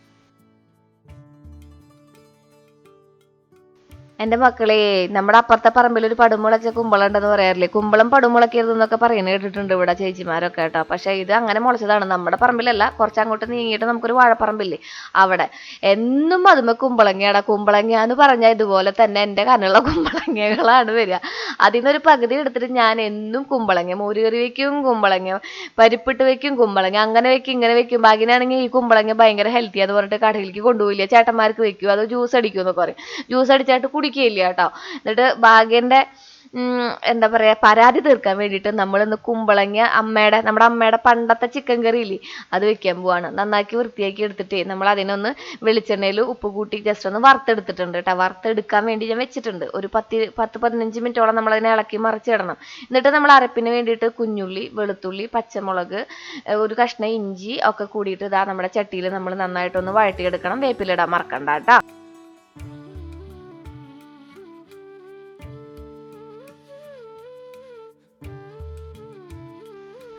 എൻ്റെ മക്കളെ, നമ്മുടെ അപ്പുറത്തെ പറമ്പിൽ ഒരു പടുമുളച്ച കുമ്പളം ഉണ്ടെന്ന് പറയാറില്ലേ, കുമ്പളം പടുമുളക്കരുതെന്നൊക്കെ പറയുന്നത് കേട്ടിട്ടുണ്ട് ഇവിടെ ചേച്ചിമാരൊക്കെ കേട്ടോ. പക്ഷേ ഇത് അങ്ങനെ മുളച്ചതാണ്. നമ്മുടെ പറമ്പിലല്ല, കുറച്ച് അങ്ങോട്ട് നീങ്ങിയിട്ട് നമുക്കൊരു വാഴപ്പറമ്പില്ലേ, അവിടെ എന്നും അതുമ്പോൾ കുമ്പളങ്ങയുടെ കുമ്പളങ്ങ എന്ന് പറഞ്ഞാൽ ഇതുപോലെ തന്നെ എൻ്റെ കനുള്ള കുമ്പളങ്ങകളാണ് വരിക. അതിൽ നിന്നൊരു പകുതി എടുത്തിട്ട് ഞാൻ എന്നും കുമ്പളങ്ങ മോരുകറി വെക്കും, കുമ്പളങ്ങ പരിപ്പിട്ട് വെക്കും, കുമ്പളങ്ങ അങ്ങനെ വെക്കും ഇങ്ങനെ വെക്കും. ഭാഗ്യനാണെങ്കിൽ ഈ കുമ്പളങ്ങ ഭയങ്കര ഹെൽത്തിയാന്ന് പറഞ്ഞിട്ട് കടയിലേക്ക് കൊണ്ടുപോയില്ല, ചേട്ടന്മാർക്ക് വെക്കും, അത് ജ്യൂസ് അടിക്കുമെന്നൊക്കെ പറയും. ജ്യൂസ് അടിച്ചായിട്ട് കുടിക്കുകയില്ല കേട്ടോ. എന്നിട്ട് ഭാഗ്യന്റെ എന്താ പറയാ, പരാതി തീർക്കാൻ വേണ്ടിയിട്ട് നമ്മളിന്ന് കുമ്പളങ്ങ നമ്മുടെ അമ്മയുടെ പണ്ടത്തെ ചിക്കൻ കറി ഇല്ലേ, അത് വെക്കാൻ പോവാണ്. നന്നാക്കി വൃത്തിയാക്കി എടുത്തിട്ട് നമ്മൾ അതിനൊന്ന് വെളിച്ചെണ്ണയിൽ ഉപ്പ് കൂട്ടി ജസ്റ്റ് ഒന്ന് വറുത്തെടുത്തിട്ടുണ്ട് കേട്ടോ. വറുത്തെടുക്കാൻ വേണ്ടി ഞാൻ വെച്ചിട്ടുണ്ട്. ഒരു 10-15 മിനിറ്റോളം നമ്മൾ അതിനെ ഇളക്കി മറിച്ചിടണം. എന്നിട്ട് നമ്മൾ അരപ്പിന് വേണ്ടിയിട്ട് കുഞ്ഞുള്ളി, വെളുത്തുള്ളി, പച്ചമുളക്, ഒരു കഷ്ണം ഇഞ്ചി ഒക്കെ കൂടിയിട്ട് ഇതാ നമ്മുടെ ചട്ടിയിൽ നമ്മൾ നന്നായിട്ടൊന്ന് വഴറ്റിയെടുക്കണം. വേപ്പിലിടാൻ മറക്കണ്ട കേട്ടോ.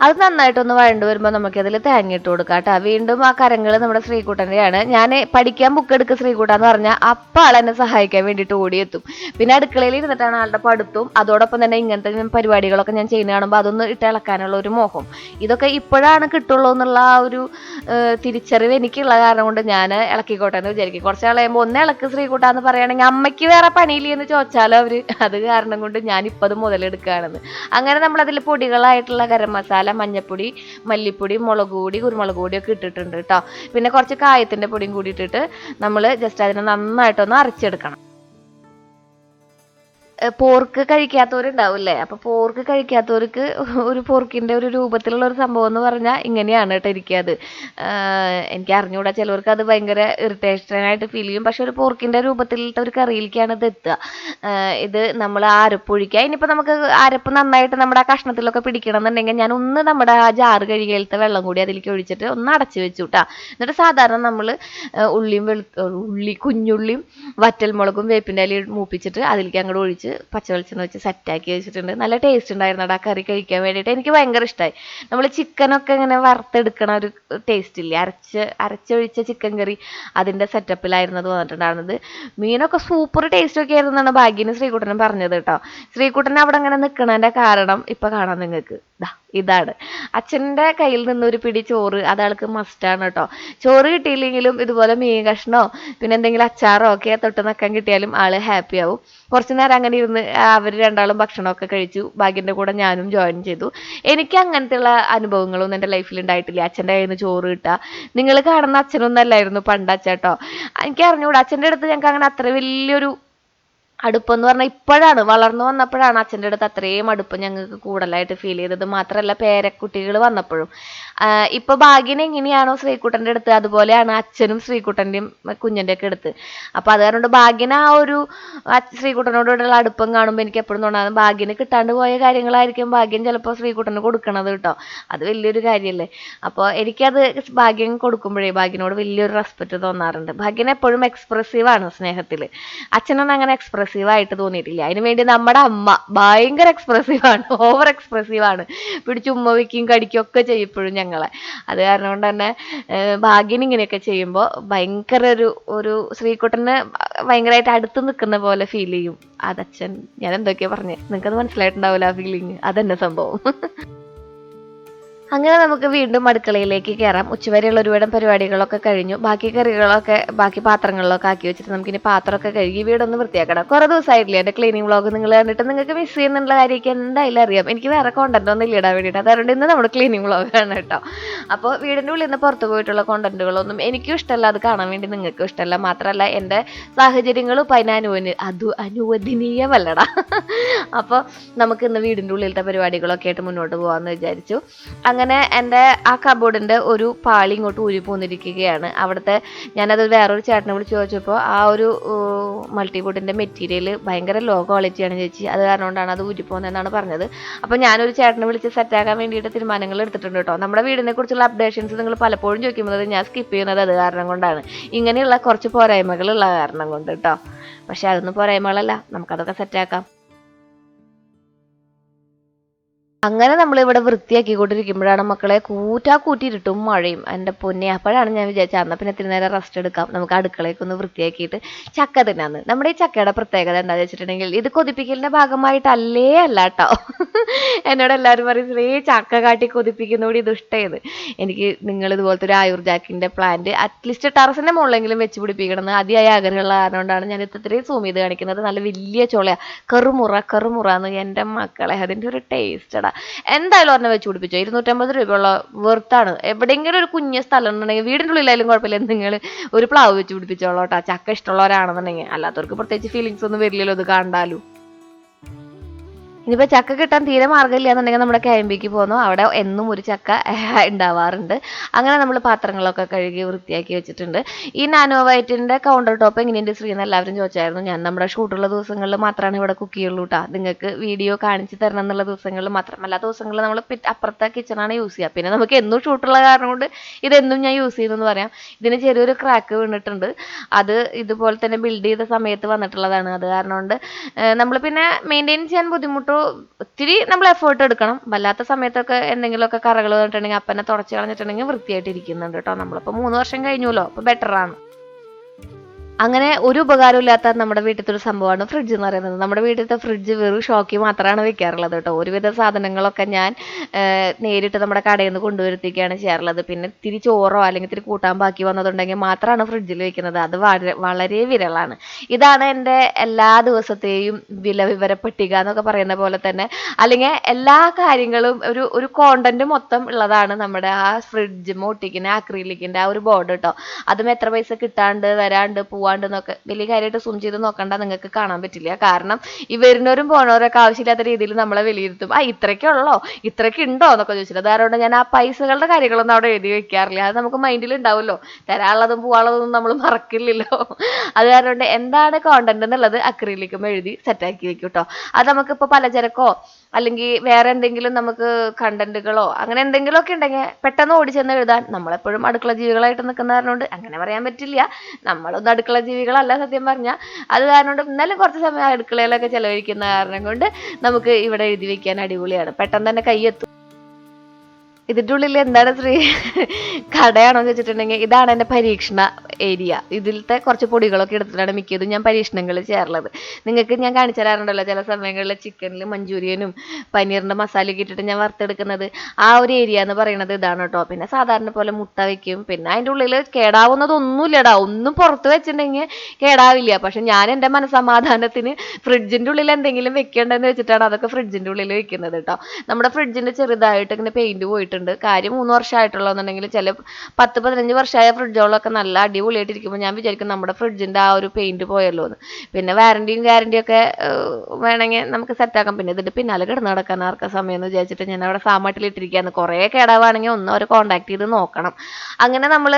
അത് നന്നായിട്ടൊന്ന് വഴണ്ട് വരുമ്പോൾ നമുക്ക് അതിൽ തേങ്ങ ഇട്ട് കൊടുക്കാം കേട്ടോ. വീണ്ടും ആ കരങ്ങൾ നമ്മുടെ ശ്രീകുട്ടൻ്റെയാണ്. ഞാൻ പഠിക്കാൻ ബുക്ക് എടുക്കുക ശ്രീകുട്ടാന്ന് പറഞ്ഞാൽ അപ്പം ആളെന്നെ സഹായിക്കാൻ വേണ്ടിയിട്ട് ഓടിയെത്തും. പിന്നെ അടുക്കളയിൽ ഇരുന്നിട്ടാണ് ആളുടെ പഠിത്തവും അതോടൊപ്പം തന്നെ ഇങ്ങനത്തെ പരിപാടികളൊക്കെ ഞാൻ ചെയ്യുന്ന കാണുമ്പോൾ അതൊന്ന് ഇട്ട് ഇളക്കാനുള്ള ഒരു മോഹം. ഇതൊക്കെ ഇപ്പോഴാണ് കിട്ടുള്ളൂ എന്നുള്ള ആ ഒരു തിരിച്ചറിവ് എനിക്കുള്ള കാരണം കൊണ്ട് ഞാൻ ഇളക്കിക്കോട്ടെ എന്ന് വിചാരിക്കും. കുറച്ച് കളയുമ്പോൾ ഒന്ന് ഇളക്ക് ശ്രീകുട്ടാന്ന് പറയുകയാണെങ്കിൽ അമ്മയ്ക്ക് വേറെ പണിയില്ലേ എന്ന് ചോദിച്ചാലോ അവർ. അത് കാരണം കൊണ്ട് ഞാനിപ്പോൾ അത് മുതലെടുക്കുകയാണെന്ന്. അങ്ങനെ നമ്മളതിൽ പൊടികളായിട്ടുള്ള ഗരം മസാല, മഞ്ഞപ്പൊടി, മല്ലിപ്പൊടി, മുളക് പൊടി, കുരുമുളക് പൊടിയൊക്കെ ഇട്ടിട്ടുണ്ട് കേട്ടോ. പിന്നെ കുറച്ച് കായത്തിൻ്റെ പൊടിയും കൂടി ഇട്ടിട്ട് നമ്മൾ ജസ്റ്റ് അതിനെ നന്നായിട്ടൊന്ന് അരച്ചെടുക്കണം. പോർക്ക് കഴിക്കാത്തവരുണ്ടാവില്ലേ, അപ്പോൾ പോർക്ക് കഴിക്കാത്തവർക്ക് ഒരു പോർക്കിൻ്റെ ഒരു രൂപത്തിലുള്ള ഒരു സംഭവം എന്ന് പറഞ്ഞാൽ ഇങ്ങനെയാണ് കേട്ടോ ഇരിക്കുക. അത് എനിക്ക് അറിഞ്ഞുകൂടാ, ചിലവർക്ക് അത് ഭയങ്കര ഇറിറ്റേഷനായിട്ട് ഫീൽ ചെയ്യും. പക്ഷെ ഒരു പോർക്കിൻ്റെ രൂപത്തിലത്തെ ഒരു കറിയിലേക്കാണ് ഇത് എത്തുക. ഇത് നമ്മൾ അരപ്പൊഴിക്കുക. ഇനിയിപ്പോൾ നമുക്ക് അരപ്പ് നന്നായിട്ട് നമ്മുടെ ആ കഷ്ണത്തിലൊക്കെ പിടിക്കണം എന്നുണ്ടെങ്കിൽ ഞാൻ ഒന്ന് നമ്മുടെ ആ ജാറ് കഴുകിയിലത്തെ വെള്ളം കൂടി അതിലേക്ക് ഒഴിച്ചിട്ട് ഒന്ന് അടച്ച് വെച്ചു കേട്ടോ. എന്നിട്ട് സാധാരണ നമ്മൾ കുഞ്ഞുള്ളിയും വറ്റൽമുളകും വേപ്പിൻ്റെ ഇലയും മൂപ്പിച്ചിട്ട് അതിലേക്ക് അങ്ങോട്ട് ഒഴിച്ച് പച്ചവെളിച്ചെണ്ണ വെച്ച് സെറ്റാക്കി വെച്ചിട്ടുണ്ട്. നല്ല ടേസ്റ്റ് ഉണ്ടായിരുന്നു ആ കറി കഴിക്കാൻ വേണ്ടിയിട്ട്. എനിക്ക് ഭയങ്കര ഇഷ്ടമായി. നമ്മൾ ചിക്കനൊക്കെ ഇങ്ങനെ വറുത്തെടുക്കണ ഒരു ടേസ്റ്റ് ഇല്ലേ, അരച്ചൊഴിച്ച ചിക്കൻ കറി, അതിൻ്റെ സെറ്റപ്പിലായിരുന്നു അത് വന്നിട്ടുണ്ടായിരുന്നത്. മീനൊക്കെ സൂപ്പർ ടേസ്റ്റ് ഒക്കെ ആയിരുന്നു എന്നാണ് ഭാഗ്യന് ശ്രീകുട്ടനും പറഞ്ഞത് കേട്ടോ. ശ്രീകുട്ടൻ അവിടെ അങ്ങനെ നിൽക്കണതിൻ്റെ കാരണം ഇപ്പം കാണാം നിങ്ങൾക്ക്. ഇതാണ്. അച്ഛൻ്റെ കയ്യിൽ നിന്ന് ഒരു പിടി ചോറ് അതാൾക്ക് മസ്റ്റാണ് കേട്ടോ. ചോറ് കിട്ടിയില്ലെങ്കിലും ഇതുപോലെ മീൻ കഷ്ണോ പിന്നെ എന്തെങ്കിലും അച്ചാറോ ഒക്കെ തൊട്ട് നക്കാൻ കിട്ടിയാലും ആള് ഹാപ്പി ആവും. കുറച്ചു നേരം അങ്ങനെ ഇരുന്ന് അവർ രണ്ടാളും ഭക്ഷണമൊക്കെ കഴിച്ചു. ഭാഗ്യൻ്റെ കൂടെ ഞാനും ജോയിൻ ചെയ്തു. എനിക്ക് അങ്ങനത്തെയുള്ള അനുഭവങ്ങളൊന്നും എൻ്റെ ലൈഫിൽ ഉണ്ടായിട്ടില്ല. അച്ഛൻ്റെ കയ്യിൽ നിന്ന് ചോറ് കിട്ടുക. നിങ്ങൾ കാണുന്ന അച്ഛനൊന്നും അല്ലായിരുന്നു പണ്ട് അച്ഛട്ടോ. എനിക്ക് അറിഞ്ഞുകൂടാ, അച്ഛൻ്റെ അടുത്ത് ഞങ്ങൾക്ക് അങ്ങനെ അത്ര വലിയൊരു അടുപ്പെന്ന് പറഞ്ഞാൽ ഇപ്പോഴാണ് വളർന്നു വന്നപ്പോഴാണ് അച്ഛൻ്റെ അടുത്ത് അത്രയും അടുപ്പം ഞങ്ങൾക്ക് കൂടുതലായിട്ട് ഫീൽ ചെയ്തത്. മാത്രമല്ല പേരക്കുട്ടികൾ വന്നപ്പോഴും. ഇപ്പൊ ഭാഗ്യന് എങ്ങനെയാണോ ശ്രീകുട്ടൻ്റെ അടുത്ത് അതുപോലെയാണ് അച്ഛനും ശ്രീകുട്ടൻ്റെയും കുഞ്ഞിൻ്റെ ഒക്കെ അടുത്ത്. അപ്പൊ അത് കാരണം ഭാഗ്യന് ആ ഒരു ശ്രീകുട്ടനോടുള്ള അടുപ്പം കാണുമ്പോൾ എനിക്ക് എപ്പോഴും തോന്നാറ് ഭാഗ്യന് കിട്ടാണ്ട് പോയ കാര്യങ്ങളായിരിക്കും ഭാഗ്യം ചിലപ്പോൾ ശ്രീകുട്ടന് കൊടുക്കണത് കേട്ടോ. അത് വലിയൊരു കാര്യമല്ലേ. അപ്പോൾ എനിക്കത് ഭാഗ്യം കൊടുക്കുമ്പോഴേ ഭാഗ്യനോട് വലിയൊരു റെസ്പെക്റ്റ് തോന്നാറുണ്ട്. ഭാഗ്യൻ എപ്പോഴും എക്സ്പ്രസീവാണ് സ്നേഹത്തിൽ. അച്ഛനൊന്നും അങ്ങനെ എക്സ്പ്രസീവായിട്ട് തോന്നിയിട്ടില്ല. അതിനുവേണ്ടി നമ്മുടെ അമ്മ ഭയങ്കര എക്സ്പ്രസീവാണ്, ഓവർ എക്സ്പ്രസീവാണ്. പിടിച്ച് ഉമ്മ വയ്ക്കും കടിക്കും ഒക്കെ ചെയ്യപ്പോഴും ഞങ്ങളെ. അത് കാരണം കൊണ്ട് തന്നെ ഭാഗ്യന് ഇങ്ങനെയൊക്കെ ചെയ്യുമ്പോൾ ഭയങ്കര ഒരു ശ്രീകുട്ടന് ഭയങ്കരമായിട്ട് അടുത്ത് നിൽക്കുന്ന പോലെ ഫീൽ ചെയ്യും. അതച്ഛൻ ഞാൻ എന്തൊക്കെയാ പറഞ്ഞേ, നിങ്ങൾക്കത് മനസ്സിലായിട്ടുണ്ടാവില്ല ആ ഫീലിങ്. അതന്നെ സംഭവം. അങ്ങനെ നമുക്ക് വീണ്ടും അടുക്കളയിലേക്ക് കയറാം. ഉച്ചവരെയുള്ള ഒരുപാട് പരിപാടികളൊക്കെ കഴിഞ്ഞു. ബാക്കി കറികളൊക്കെ ബാക്കി പാത്രങ്ങളിലൊക്കെ ആക്കി വെച്ചിട്ട് നമുക്കിനി പാത്രമൊക്കെ കഴുകി വീടൊന്ന് വൃത്തിയാക്കണം. കുറേ ദിവസമായിട്ടില്ലേ എൻ്റെ ക്ലീനിങ് വ്ളോഗ് നിങ്ങൾ കണ്ടിട്ട്. നിങ്ങൾക്ക് മിസ് ചെയ്യുന്നുള്ള കാര്യമൊക്കെ എന്തായാലും അറിയാം. എനിക്ക് വേറെ കോണ്ടന്റ് ഒന്നും ഇല്ല ഇടാൻ വേണ്ടിയിട്ട്. അതുകൊണ്ട് ഇന്ന് നമ്മുടെ ക്ലീനിങ് വ്ളോഗാണ് കേട്ടോ. അപ്പോൾ വീടിൻ്റെ ഉള്ളിൽ നിന്ന് പുറത്ത് പോയിട്ടുള്ള കോണ്ടന്റുകളൊന്നും എനിക്കും ഇഷ്ടമല്ല, അത് കാണാൻ വേണ്ടി നിങ്ങൾക്കും ഇഷ്ടമല്ല. മാത്രമല്ല എൻ്റെ സാഹചര്യങ്ങളും ഇപ്പം അനുവദനീയമല്ലടാ. അപ്പോൾ നമുക്ക് ഇന്ന് വീടിൻ്റെ ഉള്ളിലത്തെ പരിപാടികളൊക്കെ ആയിട്ട് മുന്നോട്ട് പോകാമെന്ന് വിചാരിച്ചു. അങ്ങനെ എൻ്റെ ആ കബോർഡിൻ്റെ ഒരു പാളി ഇങ്ങോട്ട് ഊരി പോന്നിരിക്കുകയാണ്. അവിടുത്തെ ഞാനത് വേറൊരു ചേട്ടനെ വിളിച്ച് ചോദിച്ചപ്പോൾ ആ ഒരു മൾട്ടിവുഡിൻ്റെ മെറ്റീരിയൽ ഭയങ്കര ലോ ക്വാളിറ്റിയാണ് ചേച്ചി, അത് കാരണം കൊണ്ടാണ് അത് ഊരിപ്പോകുന്നതെന്നാണ് പറഞ്ഞത്. അപ്പോൾ ഞാനൊരു ചേട്ടനെ വിളിച്ച് സെറ്റാക്കാൻ വേണ്ടിയിട്ട് തീരുമാനങ്ങൾ എടുത്തിട്ടുണ്ട് കേട്ടോ. നമ്മുടെ വീടിനെ കുറിച്ചുള്ള അപ്ഡേഷൻസ് നിങ്ങൾ പലപ്പോഴും ചോദിക്കുന്നത് ഞാൻ സ്കിപ്പ് ചെയ്യുന്നത് അത് കാരണം കൊണ്ടാണ്. ഇങ്ങനെയുള്ള കുറച്ച് പോരായ്മകളുള്ള കാരണം കൊണ്ട് കേട്ടോ. പക്ഷെ അതൊന്നും പോരായ്മകളല്ല, നമുക്കതൊക്കെ സെറ്റാക്കാം. അങ്ങനെ നമ്മളിവിടെ വൃത്തിയാക്കിക്കൊണ്ടിരിക്കുമ്പോഴാണ് മക്കളെ കൂട്ടിയിരുട്ടും മഴയും. എൻ്റെ പൊന്നെ, അപ്പോഴാണ് ഞാൻ വിചാരിച്ചത് എന്നാൽ പിന്നെ ഇത്തിരി നേരം റെസ്റ്റ് എടുക്കാം, നമുക്ക് അടുക്കളയൊക്കെ ഒന്ന് വൃത്തിയാക്കിയിട്ട് ചക്ക തിന്നാന്ന്. നമ്മുടെ ഈ ചക്കയുടെ പ്രത്യേകത എന്താണെന്ന് വെച്ചിട്ടുണ്ടെങ്കിൽ ഇത് കൊതിപ്പിക്കലിൻ്റെ ഭാഗമായിട്ടല്ലേ അല്ല കേട്ടോ. എന്നോട് എല്ലാവരും പറയും ചക്ക കാട്ടി കൊതിപ്പിക്കുന്നതോടെ ഇത് ഇഷ്ടമായത്. എനിക്ക് നിങ്ങൾ ഇതുപോലത്തെ ഒരു ആയുർ ജാക്കിൻ്റെ പ്ലാന്റ് അറ്റ്ലീസ്റ്റ് ടെറസിൻ്റെ മുകളിലെങ്കിലും വെച്ച് പിടിപ്പിക്കണമെന്ന് അതിയായ ആഗ്രഹമുള്ള കാരണം കൊണ്ടാണ് ഞാൻ ഇത്രയും സൂം ചെയ്ത് കാണിക്കുന്നത്. നല്ല വലിയ ചോളയാണ്, കറുമുറാന്ന്. എൻ്റെ മക്കളെ അതിൻ്റെ ഒരു ടേസ്റ്റടാ. എന്തായാലും ഒരെണ്ണം വെച്ച് പിടിപ്പിച്ചോ, 250 രൂപയുള്ള വെർത്താണ്. എവിടെയെങ്കിലും ഒരു കുഞ്ഞ സ്ഥലം ഉണ്ടെങ്കിൽ വീടിൻ്റെ ഉള്ളിലായാലും കുഴപ്പമില്ല, നിങ്ങൾ ഒരു പ്ലാവ് വെച്ച് പിടിപ്പിച്ചോളൂ കേട്ടോ. ചക്ക ഇഷ്ടമുള്ളവരാണെന്നുണ്ടെങ്കിൽ. അല്ലാത്തവർക്ക് പ്രത്യേകിച്ച് ഫീലിങ്സ് ഒന്നും വരില്ലല്ലോ ഇത് കണ്ടാലും. ഇനിയിപ്പോൾ ചക്ക കിട്ടാൻ തീരെ മാർഗ്ഗമില്ല എന്നുണ്ടെങ്കിൽ നമ്മുടെ KMBക്ക് പോകുന്നു, അവിടെ എന്നും ഒരു ചക്ക ഉണ്ടാവാറുണ്ട്. അങ്ങനെ നമ്മൾ പാത്രങ്ങളൊക്കെ കഴുകി വൃത്തിയാക്കി വെച്ചിട്ടുണ്ട്. ഈ നാനോ വൈറ്റിൻ്റെ കൗണ്ടർ ടോപ്പ് എങ്ങനെയുണ്ട് ശ്രീന്ന് എല്ലാവരും ചോദിച്ചായിരുന്നു. ഞാൻ നമ്മുടെ ഷൂട്ടുള്ള ദിവസങ്ങളിൽ മാത്രമാണ് ഇവിടെ കുക്ക് ചെയ്യുള്ളൂ കേട്ടോ. നിങ്ങൾക്ക് വീഡിയോ കാണിച്ച് തരണം എന്നുള്ള ദിവസങ്ങളിൽ മാത്രമല്ല, ദിവസങ്ങളിൽ നമ്മൾ അപ്പുറത്തെ കിച്ചണാണ് യൂസ് ചെയ്യുക. പിന്നെ നമുക്ക് എന്നും ഷൂട്ടുള്ള കാരണം കൊണ്ട് ഇതെന്നും ഞാൻ യൂസ് ചെയ്യുന്നതെന്ന് പറയാം. ഇതിന് ചെറിയൊരു ക്രാക്ക് വീണിട്ടുണ്ട്, അത് ഇതുപോലെ തന്നെ ബിൽഡ് ചെയ്ത സമയത്ത് വന്നിട്ടുള്ളതാണ്. അത് കാരണം കൊണ്ട് നമ്മൾ പിന്നെ മെയിൻറ്റെയിൻ ചെയ്യാൻ ബുദ്ധിമുട്ടോ ഒത്തിരി നമ്മൾ എഫേർട്ട് എടുക്കണം. വല്ലാത്ത സമയത്തൊക്കെ എന്തെങ്കിലുമൊക്കെ കറകൾ വന്നിട്ടുണ്ടെങ്കിൽ അപ്പനെ തുടച്ച് കളഞ്ഞിട്ടുണ്ടെങ്കിൽ വൃത്തിയായിട്ട് ഇരിക്കുന്നുണ്ട് കേട്ടോ. നമ്മളിപ്പോൾ 3 വർഷം കഴിഞ്ഞല്ലോ, അപ്പോൾ ബെറ്ററാണ്. അങ്ങനെ ഒരു ഉപകാരമില്ലാത്ത നമ്മുടെ വീട്ടിലത്തെ ഒരു സംഭവമാണ് ഫ്രിഡ്ജ് എന്ന് പറയുന്നത്. നമ്മുടെ വീട്ടിലത്തെ ഫ്രിഡ്ജ് വെറും ഷോക്കി മാത്രമാണ് വെക്കാറുള്ളത് കേട്ടോ. ഒരുവിധ സാധനങ്ങളൊക്കെ ഞാൻ നേരിട്ട് നമ്മുടെ കടയിൽ നിന്ന് കൊണ്ടുവരുത്തിക്കുകയാണ് ചെയ്യാറുള്ളത്. പിന്നെ ഇത്തിരി ചോറോ അല്ലെങ്കിൽ ഇത്തിരി കൂട്ടാൻ ബാക്കി വന്നതുണ്ടെങ്കിൽ മാത്രമാണ് ഫ്രിഡ്ജിൽ വെക്കുന്നത്. അത് വളരെ വിരളാണ്. ഇതാണ് എൻ്റെ എല്ലാ ദിവസത്തെയും വിവര പട്ടിക എന്നൊക്കെ പറയുന്ന പോലെ തന്നെ, അല്ലെങ്കിൽ എല്ലാ കാര്യങ്ങളും ഒരു കോണ്ടന്റ് മൊത്തം ഉള്ളതാണ് നമ്മുടെ ആ ഫ്രിഡ്ജ് ഒട്ടിക്കുന്ന അക്രിലിക്കിൻ്റെ ആ ഒരു ബോർഡ് കേട്ടോ. അതും എത്ര പൈസ കിട്ടാണ്ട് വരാണ്ട് പോവാണ്ടെന്നൊക്കെ വലിയ കാര്യമായിട്ട് സൂം ചെയ്ത് നോക്കണ്ട, നിങ്ങൾക്ക് കാണാൻ പറ്റില്ല. കാരണം ഈ വരുന്നവരും പോണവരൊക്കെ ആവശ്യമില്ലാത്ത രീതിയിൽ നമ്മളെ വിലയിരുത്തും. ഇത്രയ്ക്കേ ഉള്ളോ, ഇത്രയ്ക്ക് ഉണ്ടോ എന്നൊക്കെ ചോദിച്ചിട്ട്. അതുകൊണ്ട് ഞാൻ ആ പൈസകളുടെ കാര്യങ്ങളൊന്നും അവിടെ എഴുതി വെക്കാറില്ല. അത് നമുക്ക് മൈൻഡിൽ ഉണ്ടാവുമല്ലോ, തരാനുള്ളതും പോവാനുള്ളതും നമ്മൾ മറക്കില്ലല്ലോ. അത് കാരണം എന്താണ് കോണ്ടന്റ് എന്നുള്ളത് അക്രിലിക്കും എഴുതി സെറ്റാക്കി വെക്കും കേട്ടോ. അത് നമുക്കിപ്പോൾ പലചരക്കോ അല്ലെങ്കിൽ വേറെ എന്തെങ്കിലും നമുക്ക് കണ്ടന്റുകളോ അങ്ങനെ എന്തെങ്കിലുമൊക്കെ ഉണ്ടെങ്കിൽ പെട്ടെന്ന് ഓടിച്ചെന്ന് എഴുതാൻ നമ്മളെപ്പോഴും അടുക്കള ജീവികളായിട്ട് നിൽക്കുന്ന കാരണം കൊണ്ട് അങ്ങനെ പറയാൻ പറ്റില്ല. നമ്മളൊന്നും അടുക്കള ജീവികളല്ല സത്യം പറഞ്ഞാൽ. അത് കാരണം കൊണ്ട് എന്നാലും കുറച്ച് സമയം അടുക്കളയിലൊക്കെ ചിലവഴിക്കുന്ന കാരണം കൊണ്ട് നമുക്ക് ഇവിടെ എഴുതി വെക്കാൻ അടിപൊളിയാണ്, പെട്ടെന്ന് തന്നെ കൈയെത്തും. ഇതിൻ്റെ ഉള്ളിൽ എന്താണ് കടയാണോ എന്ന് വെച്ചിട്ടുണ്ടെങ്കിൽ ഇതാണ് എൻ്റെ പരീക്ഷണ ഏരിയ. ഇതിലത്തെ കുറച്ച് പൊടികളൊക്കെ എടുത്തിട്ടാണ് മിക്കതും ഞാൻ പരീക്ഷണങ്ങൾ ചെയ്യാറുള്ളത്. നിങ്ങൾക്ക് ഞാൻ കാണിച്ചു തരാറുണ്ടല്ലോ ചില സമയങ്ങളിൽ ചിക്കനിൽ മഞ്ചൂരിയനും പനീറിൻ്റെ മസാലയൊക്കെ ഇട്ടിട്ട് ഞാൻ വറുത്തെടുക്കുന്നത്. ആ ഒരു ഏരിയ എന്ന് പറയുന്നത് ഇതാണ് കേട്ടോ. പിന്നെ സാധാരണ പോലെ മുട്ട വെക്കും. പിന്നെ അതിൻ്റെ ഉള്ളിൽ കേടാവുന്നതൊന്നുമില്ലടാ. ഒന്നും പുറത്ത് വെച്ചിട്ടുണ്ടെങ്കിൽ കേടാവില്ല. പക്ഷെ ഞാൻ എൻ്റെ മനസ്സമാധാനത്തിന് ഫ്രിഡ്ജിൻ്റെ ഉള്ളിൽ എന്തെങ്കിലും വെക്കേണ്ടതെന്ന് വെച്ചിട്ടാണ് അതൊക്കെ ഫ്രിഡ്ജിൻ്റെ ഉള്ളിൽ വെക്കുന്നത് കേട്ടോ. നമ്മുടെ ഫ്രിഡ്ജിൻ്റെ ചെറുതായിട്ട് ഇങ്ങനെ പെയിൻറ്റ് പോയിട്ടുണ്ട്. കാര്യം 3 വർഷമായിട്ടുള്ളതെന്നുണ്ടെങ്കിൽ ചില 10-15 വർഷമായ ഫ്രിഡ്ജുകളൊക്കെ നല്ല അടിപൊളിയായിട്ടിരിക്കുമ്പോൾ ഞാൻ വിചാരിക്കും നമ്മുടെ ഫ്രിഡ്ജിൻ്റെ ആ ഒരു പെയിൻറ്റ് പോയല്ലോ എന്ന്. പിന്നെ വാറണ്ടിയും ഗ്യാരണ്ടിയൊക്കെ വേണമെങ്കിൽ നമുക്ക് സെറ്റാക്കാം. പിന്നെ ഇതിൻ്റെ പിന്നാലെ കിടന്ന് നടക്കാൻ ആർക്കാ സമയം എന്ന് വിചാരിച്ചിട്ട് ഞാൻ അവിടെ സാമാട്ടിലിട്ടിരിക്കുകയാണ്. കുറേ കേടാവാണെങ്കിൽ ഒന്ന് അവർ കോൺടാക്ട് ചെയ്ത് നോക്കണം. അങ്ങനെ നമ്മൾ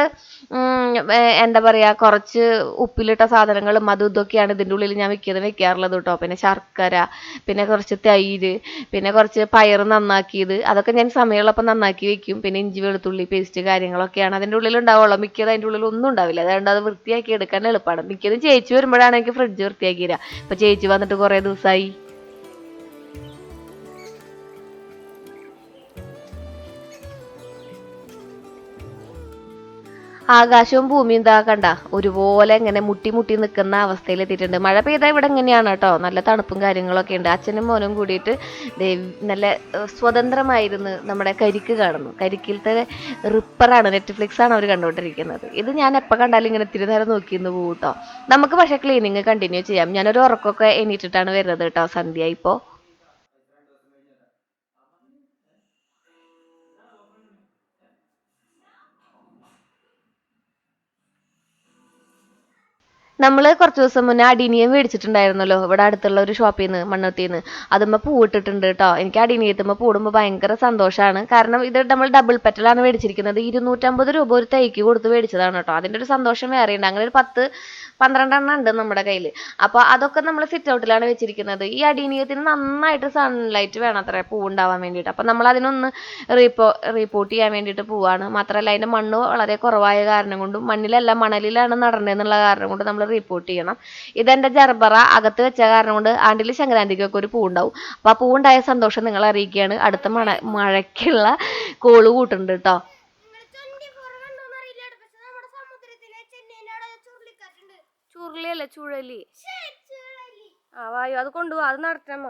എന്താ പറയുക, കുറച്ച് ഉപ്പിലിട്ട സാധനങ്ങളും അതും ഇതൊക്കെയാണ് ഇതിൻ്റെ ഉള്ളിൽ ഞാൻ വെക്കാറുള്ളത് കേട്ടോ. പിന്നെ ശർക്കര, പിന്നെ കുറച്ച് തൈര്, പിന്നെ കുറച്ച് പയർ നന്നാക്കിയത്, അതൊക്കെ ഞാൻ സമയമുള്ളപ്പോൾ നന്നാക്കി വെക്കും. പിന്നെ ഇഞ്ചി വെളുത്തുള്ളി പേസ്റ്റ് കാര്യങ്ങളൊക്കെയാണ് അതിൻ്റെ ഉള്ളിൽ ഉണ്ടാവുള്ളൂ. മിക്കതും അതിൻ്റെ ഉള്ളിൽ ഒന്നും ഉണ്ടാവില്ല. അതുകൊണ്ട് അത് വൃത്തിയാക്കി എടുക്കാൻ എളുപ്പമാണ്. മിക്കതും ചേച്ചി വരുമ്പോഴാണ് എനിക്ക് ഫ്രിഡ്ജ് വൃത്തിയാക്കി തരിക. ഇപ്പം ചേച്ചി വന്നിട്ട് കുറേ ദിവസമായി. ആകാശവും ഭൂമിയും ഇതാ കണ്ട ഒരുപോലെ ഇങ്ങനെ മുട്ടി മുട്ടി നിൽക്കുന്ന അവസ്ഥയിൽ എത്തിയിട്ടുണ്ട്. മഴ പെയ്താൽ ഇവിടെ ഇങ്ങനെയാണ് കേട്ടോ. നല്ല തണുപ്പും കാര്യങ്ങളൊക്കെ ഉണ്ട്. അച്ഛനും മോനും കൂടിയിട്ട് നല്ല സ്വതന്ത്രമായിരുന്നു നമ്മുടെ കരിക്ക് കാണുന്നു. കരിക്കിലത്തെ റിപ്പറാണ്, നെറ്റ്ഫ്ലിക്സ് ആണ് അവർ കണ്ടുകൊണ്ടിരിക്കുന്നത്. ഇത് ഞാൻ എപ്പോൾ കണ്ടാലും ഇങ്ങനെ ഇത്തിരി നേരം നോക്കിന്ന് പോകും കേട്ടോ. നമുക്ക് പക്ഷേ ക്ലീനിങ് കണ്ടിന്യൂ ചെയ്യാം. ഞാനൊരു ഉറക്കമൊക്കെ എണീറ്റിട്ടാണ് വരുന്നത് കേട്ടോ. സന്ധ്യ ഇപ്പോൾ നമ്മൾ കുറച്ച് ദിവസം മുന്നേ അടിനിയം മേടിച്ചിട്ടുണ്ടായിരുന്നല്ലോ ഇവിടെ അടുത്തുള്ള ഒരു ഷോപ്പിൽ നിന്ന്, മണ്ണുത്തിന്ന്. അതുമ്മ പൂവിട്ടിട്ടുണ്ട് കേട്ടോ. എനിക്ക് അടിനിയത്തുമ്പോൾ പൂടുമ്പോൾ ഭയങ്കര സന്തോഷമാണ്. കാരണം ഇത് നമ്മൾ ഡബിൾ പെറ്റലാണ് മേടിച്ചിരിക്കുന്നത്. 250 രൂപ ഒരു തൈക്ക് കൊടുത്ത് മേടിച്ചതാണ് കേട്ടോ. അതിൻ്റെ ഒരു സന്തോഷം വേറെയുണ്ട്. അങ്ങനെ ഒരു 10-12 എണ്ണം ഉണ്ട് നമ്മുടെ കയ്യിൽ. അപ്പോൾ അതൊക്കെ നമ്മൾ സിറ്റ് ഔട്ടിലാണ് വെച്ചിരിക്കുന്നത്. ഈ അടിനിയത്തിന് നന്നായിട്ട് സൺലൈറ്റ് വേണം അത്ര പൂവുണ്ടാവാൻ വേണ്ടിയിട്ട്. അപ്പോൾ നമ്മൾ അതിനൊന്ന് റീപ്പോർട്ട് ചെയ്യാൻ വേണ്ടിയിട്ട് പോവാണ്. മാത്രമല്ല അതിൻ്റെ മണ്ണ് വളരെ കുറവായ കാരണം കൊണ്ടും മണ്ണിലല്ല മണലിലാണ് നടന്നതെന്നുള്ള കാരണം കൊണ്ട് നമ്മൾ റിപ്പോർട്ട് ചെയ്യണം. ഇതെൻ്റെ ജർബറ അകത്ത് വെച്ച കാരണം കൊണ്ട് ആണ്ടിൽ സംക്രാന്തിക്കൊക്കെ ഒരു പൂവുണ്ടാവും. അപ്പോൾ ആ പൂവുണ്ടായ സന്തോഷം നിങ്ങളെ അറിയിക്കുകയാണ്. അടുത്ത മഴയ്ക്കുള്ള കോള് കൂട്ടുന്നുണ്ട് കേട്ടോ. ചുരുളിയല്ല ചുഴലി. ആ വായു അത് കൊണ്ടുപോവാ, അത് നടത്തമ്മ.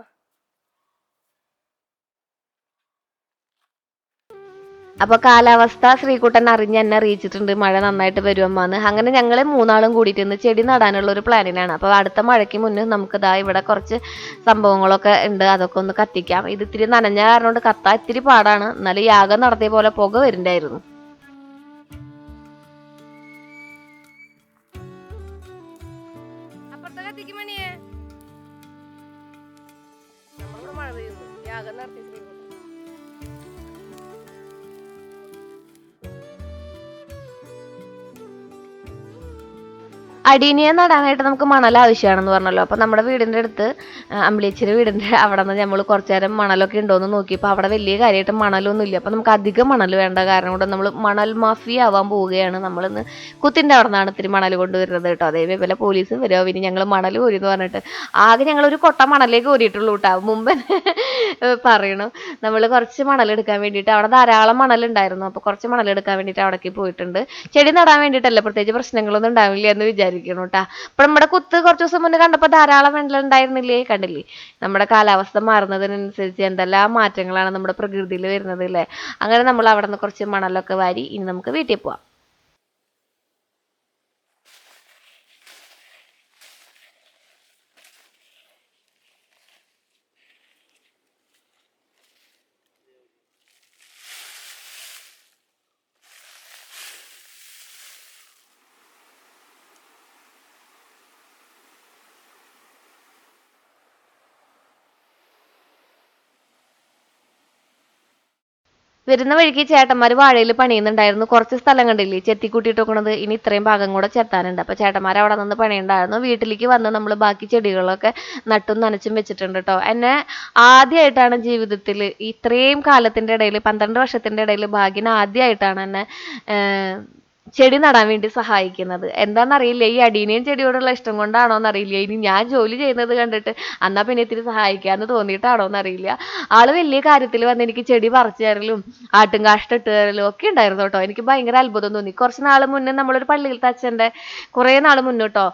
അപ്പോൾ കാലാവസ്ഥ ശ്രീകുട്ടൻ അറിഞ്ഞ് എന്നെ അറിയിച്ചിട്ടുണ്ട് മഴ നന്നായിട്ട് വരുമെന്ന്. അങ്ങനെ ഞങ്ങൾ 3 കൂടിയിട്ട് ഇന്ന് ചെടി നടാനുള്ള ഒരു പ്ലാനിലാണ്. അപ്പോൾ അടുത്ത മഴയ്ക്ക് മുന്നേ നമുക്ക് ഇതാ ഇവിടെ കുറച്ച് സംഭവങ്ങളൊക്കെ ഉണ്ട്, അതൊക്കെ ഒന്ന് കത്തിക്കാം. ഇത് ഇത്തിരി നനഞ്ഞ കാരണം കൊണ്ട് കത്താൻ ഇത്തിരി പാടാണ്. എന്നാലും യാഗം നടത്തിയ പോലെ പുക വരുന്നുണ്ടായിരുന്നു. മഴ പെയ്യുന്നു, യാഗം നടത്തി അടീനിയെ നടാനായിട്ട് നമുക്ക് മണൽ ആവശ്യമാണെന്ന് പറഞ്ഞല്ലോ. അപ്പോൾ നമ്മുടെ വീടിൻ്റെ അടുത്ത് അമ്പിളിച്ചിരി വീടിൻ്റെ അവിടെ നിന്ന് നമ്മൾ കുറച്ച് നേരം മണലൊക്കെ ഉണ്ടോയെന്ന് നോക്കിയപ്പോൾ അവിടെ വലിയ കാര്യമായിട്ട് മണലൊന്നും ഇല്ല. അപ്പോൾ നമുക്ക് അധികം മണൽ വേണ്ട കാരണം കൊണ്ട് നമ്മൾ മണൽ മാഫിയ ആവാൻ പോവുകയാണ്. നമ്മളിന്ന് കുത്തിൻ്റെ അവിടെ നിന്നാണ് ഇത്തിരി മണൽ കൊണ്ടുവരുന്നത് കേട്ടോ. അതേപോലെ പോലീസും വരുമോ പിന്നെ ഞങ്ങൾ മണൽ കോരി എന്ന് പറഞ്ഞിട്ട് ആകെ ഞങ്ങളൊരു കൊട്ട മണലേക്ക് കോരിയിട്ടുള്ളൂ കേട്ടോ. മുമ്പ് പറയണം നമ്മൾ കുറച്ച് മണലെടുക്കാൻ വേണ്ടിയിട്ട് അവിടെ ധാരാളം മണലുണ്ടായിരുന്നു. അപ്പോൾ കുറച്ച് മണലെടുക്കാൻ വേണ്ടിയിട്ട് അവിടേക്ക് പോയിട്ടുണ്ട്. ചെടി നടാൻ വേണ്ടിയിട്ടല്ല, പ്രത്യേകിച്ച് പ്രശ്നങ്ങളൊന്നും ഉണ്ടാവില്ല എന്ന് വിചാരിക്കുന്നു കേട്ടോ. അപ്പോൾ നമ്മുടെ കുത്ത് കുറച്ച് ദിവസം മുന്നേ കണ്ടപ്പോൾ ധാരാളം വെള്ളം ഉണ്ടായിരുന്നില്ലേ, കണ്ടില്ലേ? നമ്മുടെ കാലാവസ്ഥ മാറുന്നതിനനുസരിച്ച് എന്തെല്ലാം മാറ്റങ്ങളാണ് നമ്മുടെ പ്രകൃതിയിൽ വരുന്നത് അല്ലേ. അങ്ങനെ നമ്മൾ അവിടെ നിന്ന് കുറച്ച് മണലൊക്കെ വാരി ഇനി നമുക്ക് വീട്ടിൽ പോവാം. വരുന്ന വഴിക്ക് ചേട്ടന്മാർ വാഴയിൽ പണിയുന്നുണ്ടായിരുന്നു. കുറച്ച് സ്ഥലം കണ്ടില്ലേ ചെത്തിക്കൂട്ടിയിട്ട് വെക്കണത്, ഇനി ഇത്രയും ഭാഗം കൂടെ ചെത്താനുണ്ട്. അപ്പോൾ ചേട്ടന്മാർ അവിടെ നിന്ന് പണിയുണ്ടായിരുന്നു. വീട്ടിലേക്ക് വന്ന് നമ്മൾ ബാക്കി ചെടികളൊക്കെ നട്ടും നനച്ചും വെച്ചിട്ടുണ്ട് കേട്ടോ. എന്നെ ആദ്യമായിട്ടാണ് ജീവിതത്തിൽ ഇത്രയും കാലത്തിൻ്റെ ഇടയിൽ 12 വർഷത്തിൻ്റെ ഇടയിൽ ഭാഗ്യന് ആദ്യമായിട്ടാണ് എന്നെ ചെടി നടാൻ വേണ്ടി സഹായിക്കുന്നത്. എന്താണെന്നറിയില്ല, ഈ അടീനിയം ചെടിയോടുള്ള ഇഷ്ടം കൊണ്ടാണോ എന്നറിയില്ല, ഇനി ഞാൻ ജോലി ചെയ്യുന്നത് കണ്ടിട്ട് എന്നാൽ പിന്നെ ഇത്തിരി സഹായിക്കാമെന്ന് തോന്നിയിട്ടാണോ എന്നറിയില്ല, ആള് വലിയ കാര്യത്തിൽ വന്ന് എനിക്ക് ചെടി പറിച്ചു തരലും ആട്ടും കാഷ്ടം ഇട്ട് തരലും ഒക്കെ ഉണ്ടായിരുന്നു കേട്ടോ. എനിക്ക് ഭയങ്കര അത്ഭുതം തോന്നി. കുറച്ച് നാൾ മുന്നേ നമ്മളൊരു പള്ളിയിലത്തെ അച്ഛൻ്റെ കുറേ നാൾ മുന്നോട്ടോ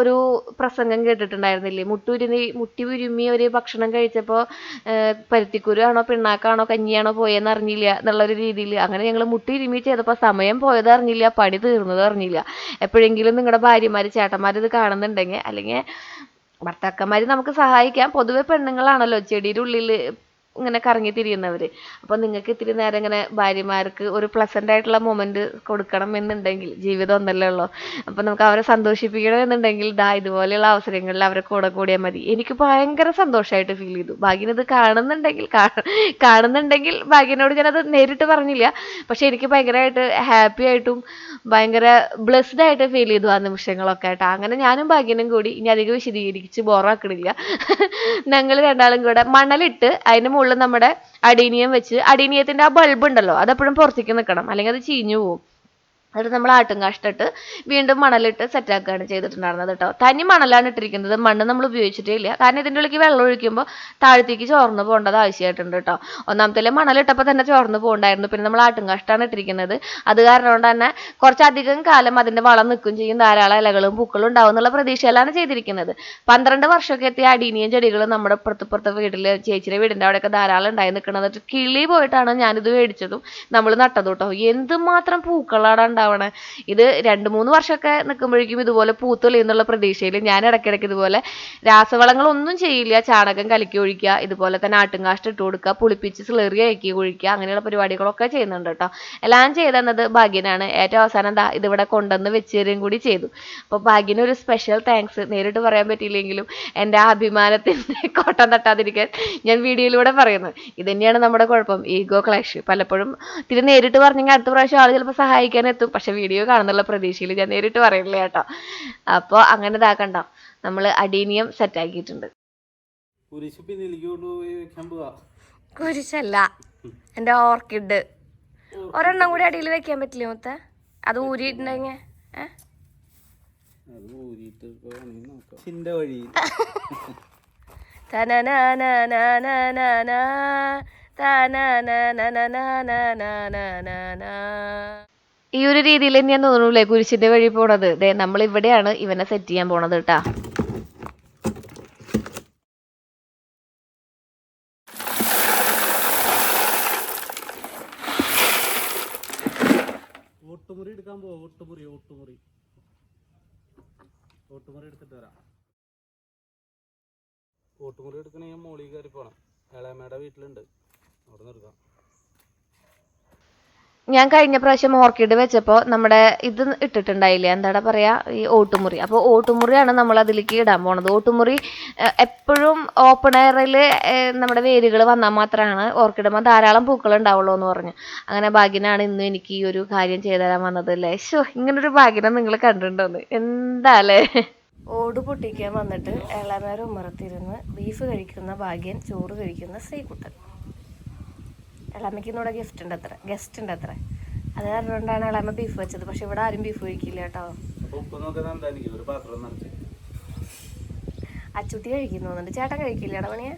ഒരു പ്രസംഗം കേട്ടിട്ടുണ്ടായിരുന്നില്ലേ, മുട്ടി ഉരുമ്മി ഒരു ഭക്ഷണം കഴിച്ചപ്പോൾ പരുത്തിക്കുരു ആണോ പിണ്ണാക്കാണോ കഞ്ഞിയാണോ പോയെന്ന് അറിഞ്ഞില്ല എന്നുള്ളൊരു രീതിയിൽ. അങ്ങനെ ഞങ്ങൾ മുട്ടി ഉരുമ്മി ചെയ്തപ്പോൾ സമയം പോയത് അറിഞ്ഞില്ല, പണി തീർന്നത് അറിഞ്ഞില്ല. എപ്പോഴെങ്കിലും നിങ്ങളുടെ ഭാര്യമാർ ചേട്ടന്മാർ ഇത് കാണുന്നുണ്ടെങ്കിൽ, അല്ലെങ്കിൽ ഭർത്താക്കന്മാർ നമുക്ക് സഹായിക്കാം. പൊതുവെ പെണ്ണുങ്ങളാണല്ലോ ചെടിയുടെ ഉള്ളിൽ ഇങ്ങനെ കറങ്ങി തിരിയുന്നവര്. അപ്പൊ നിങ്ങൾക്ക് ഇത്തിരി നേരം ഇങ്ങനെ ഭാര്യമാർക്ക് ഒരു പ്ലസന്റ് ആയിട്ടുള്ള മൊമെന്റ് കൊടുക്കണം എന്നുണ്ടെങ്കിൽ, ജീവിതം ഒന്നല്ലേ ഉള്ളൂ, അപ്പൊ നമുക്ക് അവരെ സന്തോഷിപ്പിക്കണം എന്നുണ്ടെങ്കിൽ ഇതുപോലെയുള്ള അവസരങ്ങളിൽ അവരെ കൂടെ കൂടിയാൽ മതി. എനിക്ക് ഭയങ്കര സന്തോഷമായിട്ട് ഫീൽ ചെയ്തു. ഭാഗ്യനത് കാണുന്നുണ്ടെങ്കിൽ ഭാഗ്യനോട് ഞാനത് നേരിട്ട് പറഞ്ഞില്ല, പക്ഷെ എനിക്ക് ഭയങ്കരമായിട്ട് ഹാപ്പി ആയിട്ടും ഭയങ്കര ബ്ലെസ്ഡ് ആയിട്ട് ഫീൽ ചെയ്തു ആ നിമിഷങ്ങളൊക്കെ ആയിട്ട്. അങ്ങനെ ഞാനും ഭാഗ്യനും കൂടി, ഇനി അധികം വിശദീകരിച്ച് ബോറാക്കണില്ല, ഞങ്ങൾ രണ്ടാളും കൂടെ മണലിട്ട് അതിന് മുകളിൽ നമ്മുടെ അടീനിയം വെച്ച്, അടീനിയത്തിന്റെ ആ ബൾബ് ഉണ്ടല്ലോ അതെപ്പോഴും പുറത്തേക്ക് നിൽക്കണം, അല്ലെങ്കിൽ അത് ചീഞ്ഞു പോകും. എന്നിട്ട് നമ്മൾ ആട്ടും കാഷ്ടിട്ട് വീണ്ടും മണലിട്ട് സെറ്റാക്കുകയാണ് ചെയ്തിട്ടുണ്ടായിരുന്നത് കേട്ടോ. തനി മണലാണ് ഇട്ടിരിക്കുന്നത്, മണ്ണ് നമ്മൾ ഉപയോഗിച്ചിട്ടേ ഇല്ല. കാരണം ഇതിൻ്റെ ഉള്ളിലേക്ക് വെള്ളം ഒഴിക്കുമ്പോൾ താഴത്തേക്ക് ചോർന്ന് പോകേണ്ടത് ആവശ്യമായിട്ടുണ്ട് കേട്ടോ. ഒന്നാമത്തെ മണലിട്ടപ്പോൾ തന്നെ ചോർന്ന് പോകണ്ടായിരുന്നു. പിന്നെ നമ്മൾ ആട്ടും കാഷ്ടാണ് ഇട്ടിരിക്കുന്നത്. അത് കാരണം കൊണ്ട് തന്നെ കുറച്ചധികം കാലം അതിൻ്റെ വളം നിൽക്കും ചെയ്യും, ധാരാളം ഇലകളും പൂക്കളും ഉണ്ടാവും എന്നുള്ള പ്രതീക്ഷയിലാണ് ചെയ്തിരിക്കുന്നത്. 12 വർഷമൊക്കെ എത്തിയ അടീനിയം ചെടികൾ നമ്മുടെ ഇപ്പുറത്തെ വീട്ടിൽ ചേച്ചിയുടെ വീടിൻ്റെ അവിടെയൊക്കെ ധാരാളം ഉണ്ടായി നിൽക്കുന്നത്. കിളി പോയിട്ടാണ് ഞാനിത് മേടിച്ചതും നമ്മൾ നട്ടത് കേട്ടോ. എന്തുമാത്രം പൂക്കളാണ് ഉണ്ടാവണേ. ഇത് 2-3 വർഷമൊക്കെ നിൽക്കുമ്പോഴേക്കും ഇതുപോലെ പൂത്തൊളിയെന്നുള്ള പ്രതീക്ഷയിൽ ഞാൻ ഇടയ്ക്കിടയ്ക്ക് ഇതുപോലെ രാസവളങ്ങളൊന്നും ചെയ്യില്ല, ചാണകം കലക്കി ഒഴിക്കുക, ഇതുപോലെ തന്നെ ആട്ടുംകാഷ്ടം ഇട്ട് കൊടുക്കുക, പുളിപ്പിച്ച് സ്ലറി ആക്കി ഒഴിക്കുക, അങ്ങനെയുള്ള പരിപാടികളൊക്കെ ചെയ്യുന്നുണ്ട് കേട്ടോ. എല്ലാം ചെയ്തത് ഭാഗ്യനാണ്. ഏറ്റവും അവസാനം ഇതിവിടെ കൊണ്ടുവന്ന് വെച്ചുതരും കൂടി ചെയ്തു. അപ്പോൾ ഭാഗ്യന് ഒരു സ്പെഷ്യൽ താങ്ക്സ്. നേരിട്ട് പറയാൻ പറ്റിയില്ലെങ്കിലും എൻ്റെ ആ അഭിമാനത്തിൻ്റെ കോട്ടം തട്ടാതിരിക്കാൻ ഞാൻ വീഡിയോയിലൂടെ പറയുന്നു. ഇത് തന്നെയാണ് നമ്മുടെ കുഴപ്പം, ഈഗോ ക്ലാഷ്. പലപ്പോഴും ഇത്തിരി നേരിട്ട് പറഞ്ഞെങ്കിൽ അടുത്ത പ്രാവശ്യം ആൾ ചിലപ്പോൾ സഹായിക്കാൻ എത്തും, പക്ഷെ വീഡിയോ കാണുന്നുള്ള പ്രതീക്ഷയിൽ ഞാൻ നേരിട്ട് പറയില്ല കേട്ടോ. അപ്പോൾ അങ്ങനെ ഇതാക്കണ്ട, നമ്മൾ അടീനിയം സെറ്റ് ആക്കിയിട്ടുണ്ട്. കുരിശല്ല, എൻ്റെ ഓർക്കിഡ്. ഒരെണ്ണം കൂടി അടിയിൽ വെക്കാൻ പറ്റില്ല മുത്ത? അത് ഊരിയിട്ടുണ്ടെങ്കിൽ ഈ ഒരു രീതിയിൽ തന്നെയാന്ന് തോന്നുള്ളേ കുരിശിന്റെ വഴി പോണത്. നമ്മൾ ഇവിടെയാണ് ഇവനെ സെറ്റ് ചെയ്യാൻ പോണത് കേട്ടാ. ഓട്ടുമുറി എടുക്കാൻ പോവാ. ഓട്ടുമുറി എടുത്തിട്ട് വരാം. ഓട്ടുമുറി എടുക്കണമെങ്കിൽ മോളി കയറി പോണം. ഇളയമ്മയുടെ വീട്ടിലുണ്ട്, അവിടെ നിന്ന് എടുക്കാം. ഞാൻ കഴിഞ്ഞ പ്രാവശ്യം ഓർക്കിഡ് വെച്ചപ്പോൾ നമ്മുടെ ഇത് ഇട്ടിട്ടുണ്ടായില്ലേ, എന്താടാ പറയാ, ഈ ഓട്ടുമുറി. അപ്പോൾ ഓട്ടുമുറിയാണ് നമ്മൾ അതിലേക്ക് ഇടാൻ പോണത്. ഓട്ടുമുറി എപ്പോഴും ഓപ്പൺ എയറിൽ നമ്മുടെ വേരുകൾ വന്നാൽ മാത്രമാണ് ഓർക്കിഡുമ്പോൾ ധാരാളം പൂക്കൾ ഉണ്ടാവുള്ളൂ എന്ന് പറഞ്ഞു. അങ്ങനെ ഭാഗ്യനാണ് ഇന്ന് എനിക്ക് ഈ ഒരു കാര്യം ചെയ്തു തരാൻ വന്നത് അല്ലേ. ഇങ്ങനൊരു ഭാഗ്യം നിങ്ങൾ കണ്ടിട്ടുണ്ടോന്ന്, എന്താ അല്ലേ. ഓട് പൊട്ടിക്കാൻ വന്നിട്ട് ഇളനേരം ഉമ്മറത്തിരുന്ന് ബീഫ് കഴിക്കുന്ന ഭാഗ്യൻ, ചോറ് കഴിക്കുന്ന ശ്രീകുട്ടൻ. ഇളമ്മയ്ക്ക് ഇന്നൂടെ ഗസ്റ്റ് ഉണ്ട് അത്ര. അത് കാരണം കൊണ്ടാണ് ഇളമ്മ ബീഫ് വെച്ചത്. പക്ഷെ ഇവിടെ ആരും ബീഫ് കഴിക്കില്ല കേട്ടോ. അച്ചുട്ടി കഴിക്കുന്നു തോന്നുന്നുണ്ട്, ചേട്ടൻ കഴിക്കില്ല ഇടമണിയെ.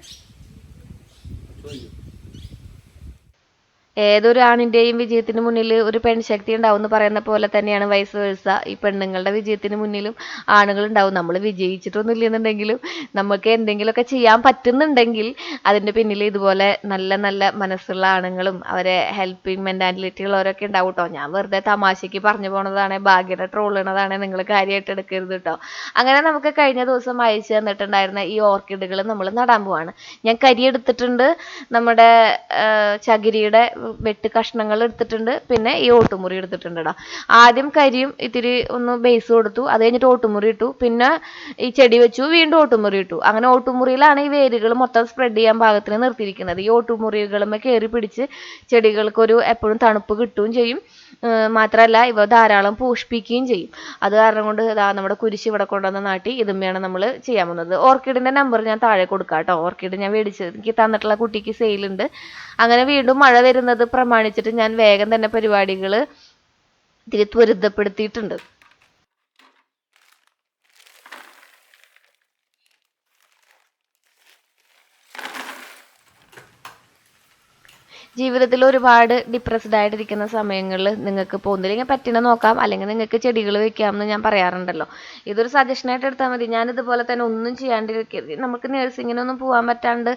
ഏതൊരു ആണിൻ്റെയും വിജയത്തിന് മുന്നിൽ ഒരു പെൺശക്തി ഉണ്ടാവും എന്ന് പറയുന്ന പോലെ തന്നെയാണ് വൈസ് വേഴ്സ. ഈ പെണ്ണുങ്ങളുടെ വിജയത്തിന് മുന്നിലും ആണുങ്ങൾ ഉണ്ടാവും. നമ്മൾ വിജയിച്ചിട്ടൊന്നും ഇല്ലെന്നുണ്ടെങ്കിലും നമുക്ക് എന്തെങ്കിലുമൊക്കെ ചെയ്യാൻ പറ്റുന്നുണ്ടെങ്കിൽ അതിൻ്റെ പിന്നിൽ ഇതുപോലെ നല്ല നല്ല മനസ്സുള്ള ആണുങ്ങളും അവരെ ഹെൽപ്പിംഗ് മെൻറ്റാലിറ്റി ഉള്ളവരൊക്കെ ഉണ്ടാവും കേട്ടോ. ഞാൻ വെറുതെ തമാശയ്ക്ക് പറഞ്ഞു പോണതാണ്, ഭാഗ്യനെ ട്രോൾ ചെയ്യണതാണ്, നിങ്ങൾ കാര്യമായിട്ട് എടുക്കരുത് കേട്ടോ. അങ്ങനെ നമുക്ക് കഴിഞ്ഞ ദിവസം അയച്ചു തന്നിട്ടുണ്ടായിരുന്ന ഈ ഓർക്കിഡുകൾ നമ്മൾ നടാൻ പോവാണ്. ഞാൻ കരി എടുത്തിട്ടുണ്ട്, നമ്മുടെ ചകിരിയുടെ വെട്ട് കഷ്ണങ്ങൾ എടുത്തിട്ടുണ്ട്, പിന്നെ ഈ ഓട്ടുമുറി എടുത്തിട്ടുണ്ട് കേട്ടോ. ആദ്യം കരിയും ഇത്തിരി ഒന്ന് ബേസ് കൊടുത്തു, അത് കഴിഞ്ഞിട്ട് ഓട്ടുമുറി ഇട്ടു, പിന്നെ ഈ ചെടി വെച്ചു, വീണ്ടും ഓട്ടുമുറി ഇട്ടു. അങ്ങനെ ഓട്ടുമുറിയിലാണ് ഈ വേരുകൾ മൊത്തം സ്പ്രെഡ് ചെയ്യാൻ പാകത്തിന് നിർത്തിയിരിക്കുന്നത്. ഈ ഓട്ടുമുറികളുമേ കയറി പിടിച്ച് ചെടികൾക്കൊരു എപ്പോഴും തണുപ്പ് കിട്ടുകയും ചെയ്യും. മാത്രമല്ല ഇവ ധാരാളം പുഷ്പിക്കുകയും ചെയ്യും. അത് കാരണം കൊണ്ട് നമ്മുടെ കുരിശ് ഇവിടെ കൊണ്ടുവന്ന നാട്ടി ഇതുമ്മയാണ് നമ്മൾ ചെയ്യാൻ പോകുന്നത്. ഓർക്കിഡിൻ്റെ നമ്പർ ഞാൻ താഴെ കൊടുക്കാം കേട്ടോ. ഓർക്കിഡ് ഞാൻ എനിക്ക് തന്നിട്ടുള്ള കുട്ടിക്ക് സെയിലുണ്ട്. അങ്ങനെ വീണ്ടും മഴ വരുന്നത് പ്രമാണിച്ചിട്ട് ഞാൻ വേഗം തന്നെ പരിപാടികൾ ഇത്തിരി ത്വരിതപ്പെടുത്തിയിട്ടുണ്ട്. ജീവിതത്തിൽ ഒരുപാട് ഡിപ്രസ്ഡ് ആയിട്ടിരിക്കുന്ന സമയങ്ങളിൽ നിങ്ങൾക്ക് ഒന്നുമില്ലെങ്കിൽ പറ്റിനെ നോക്കാം, അല്ലെങ്കിൽ നിങ്ങൾക്ക് ചെടികൾ വെക്കാമെന്ന് ഞാൻ പറയാറുണ്ടല്ലോ. ഇതൊരു സജഷനായിട്ട് എടുത്താൽ മതി. ഞാനിതുപോലെ തന്നെ ഒന്നും ചെയ്യാണ്ടിരിക്കുക, നമുക്ക് നേഴ്സിങ്ങിനൊന്നും പോകാൻ പറ്റാണ്ട്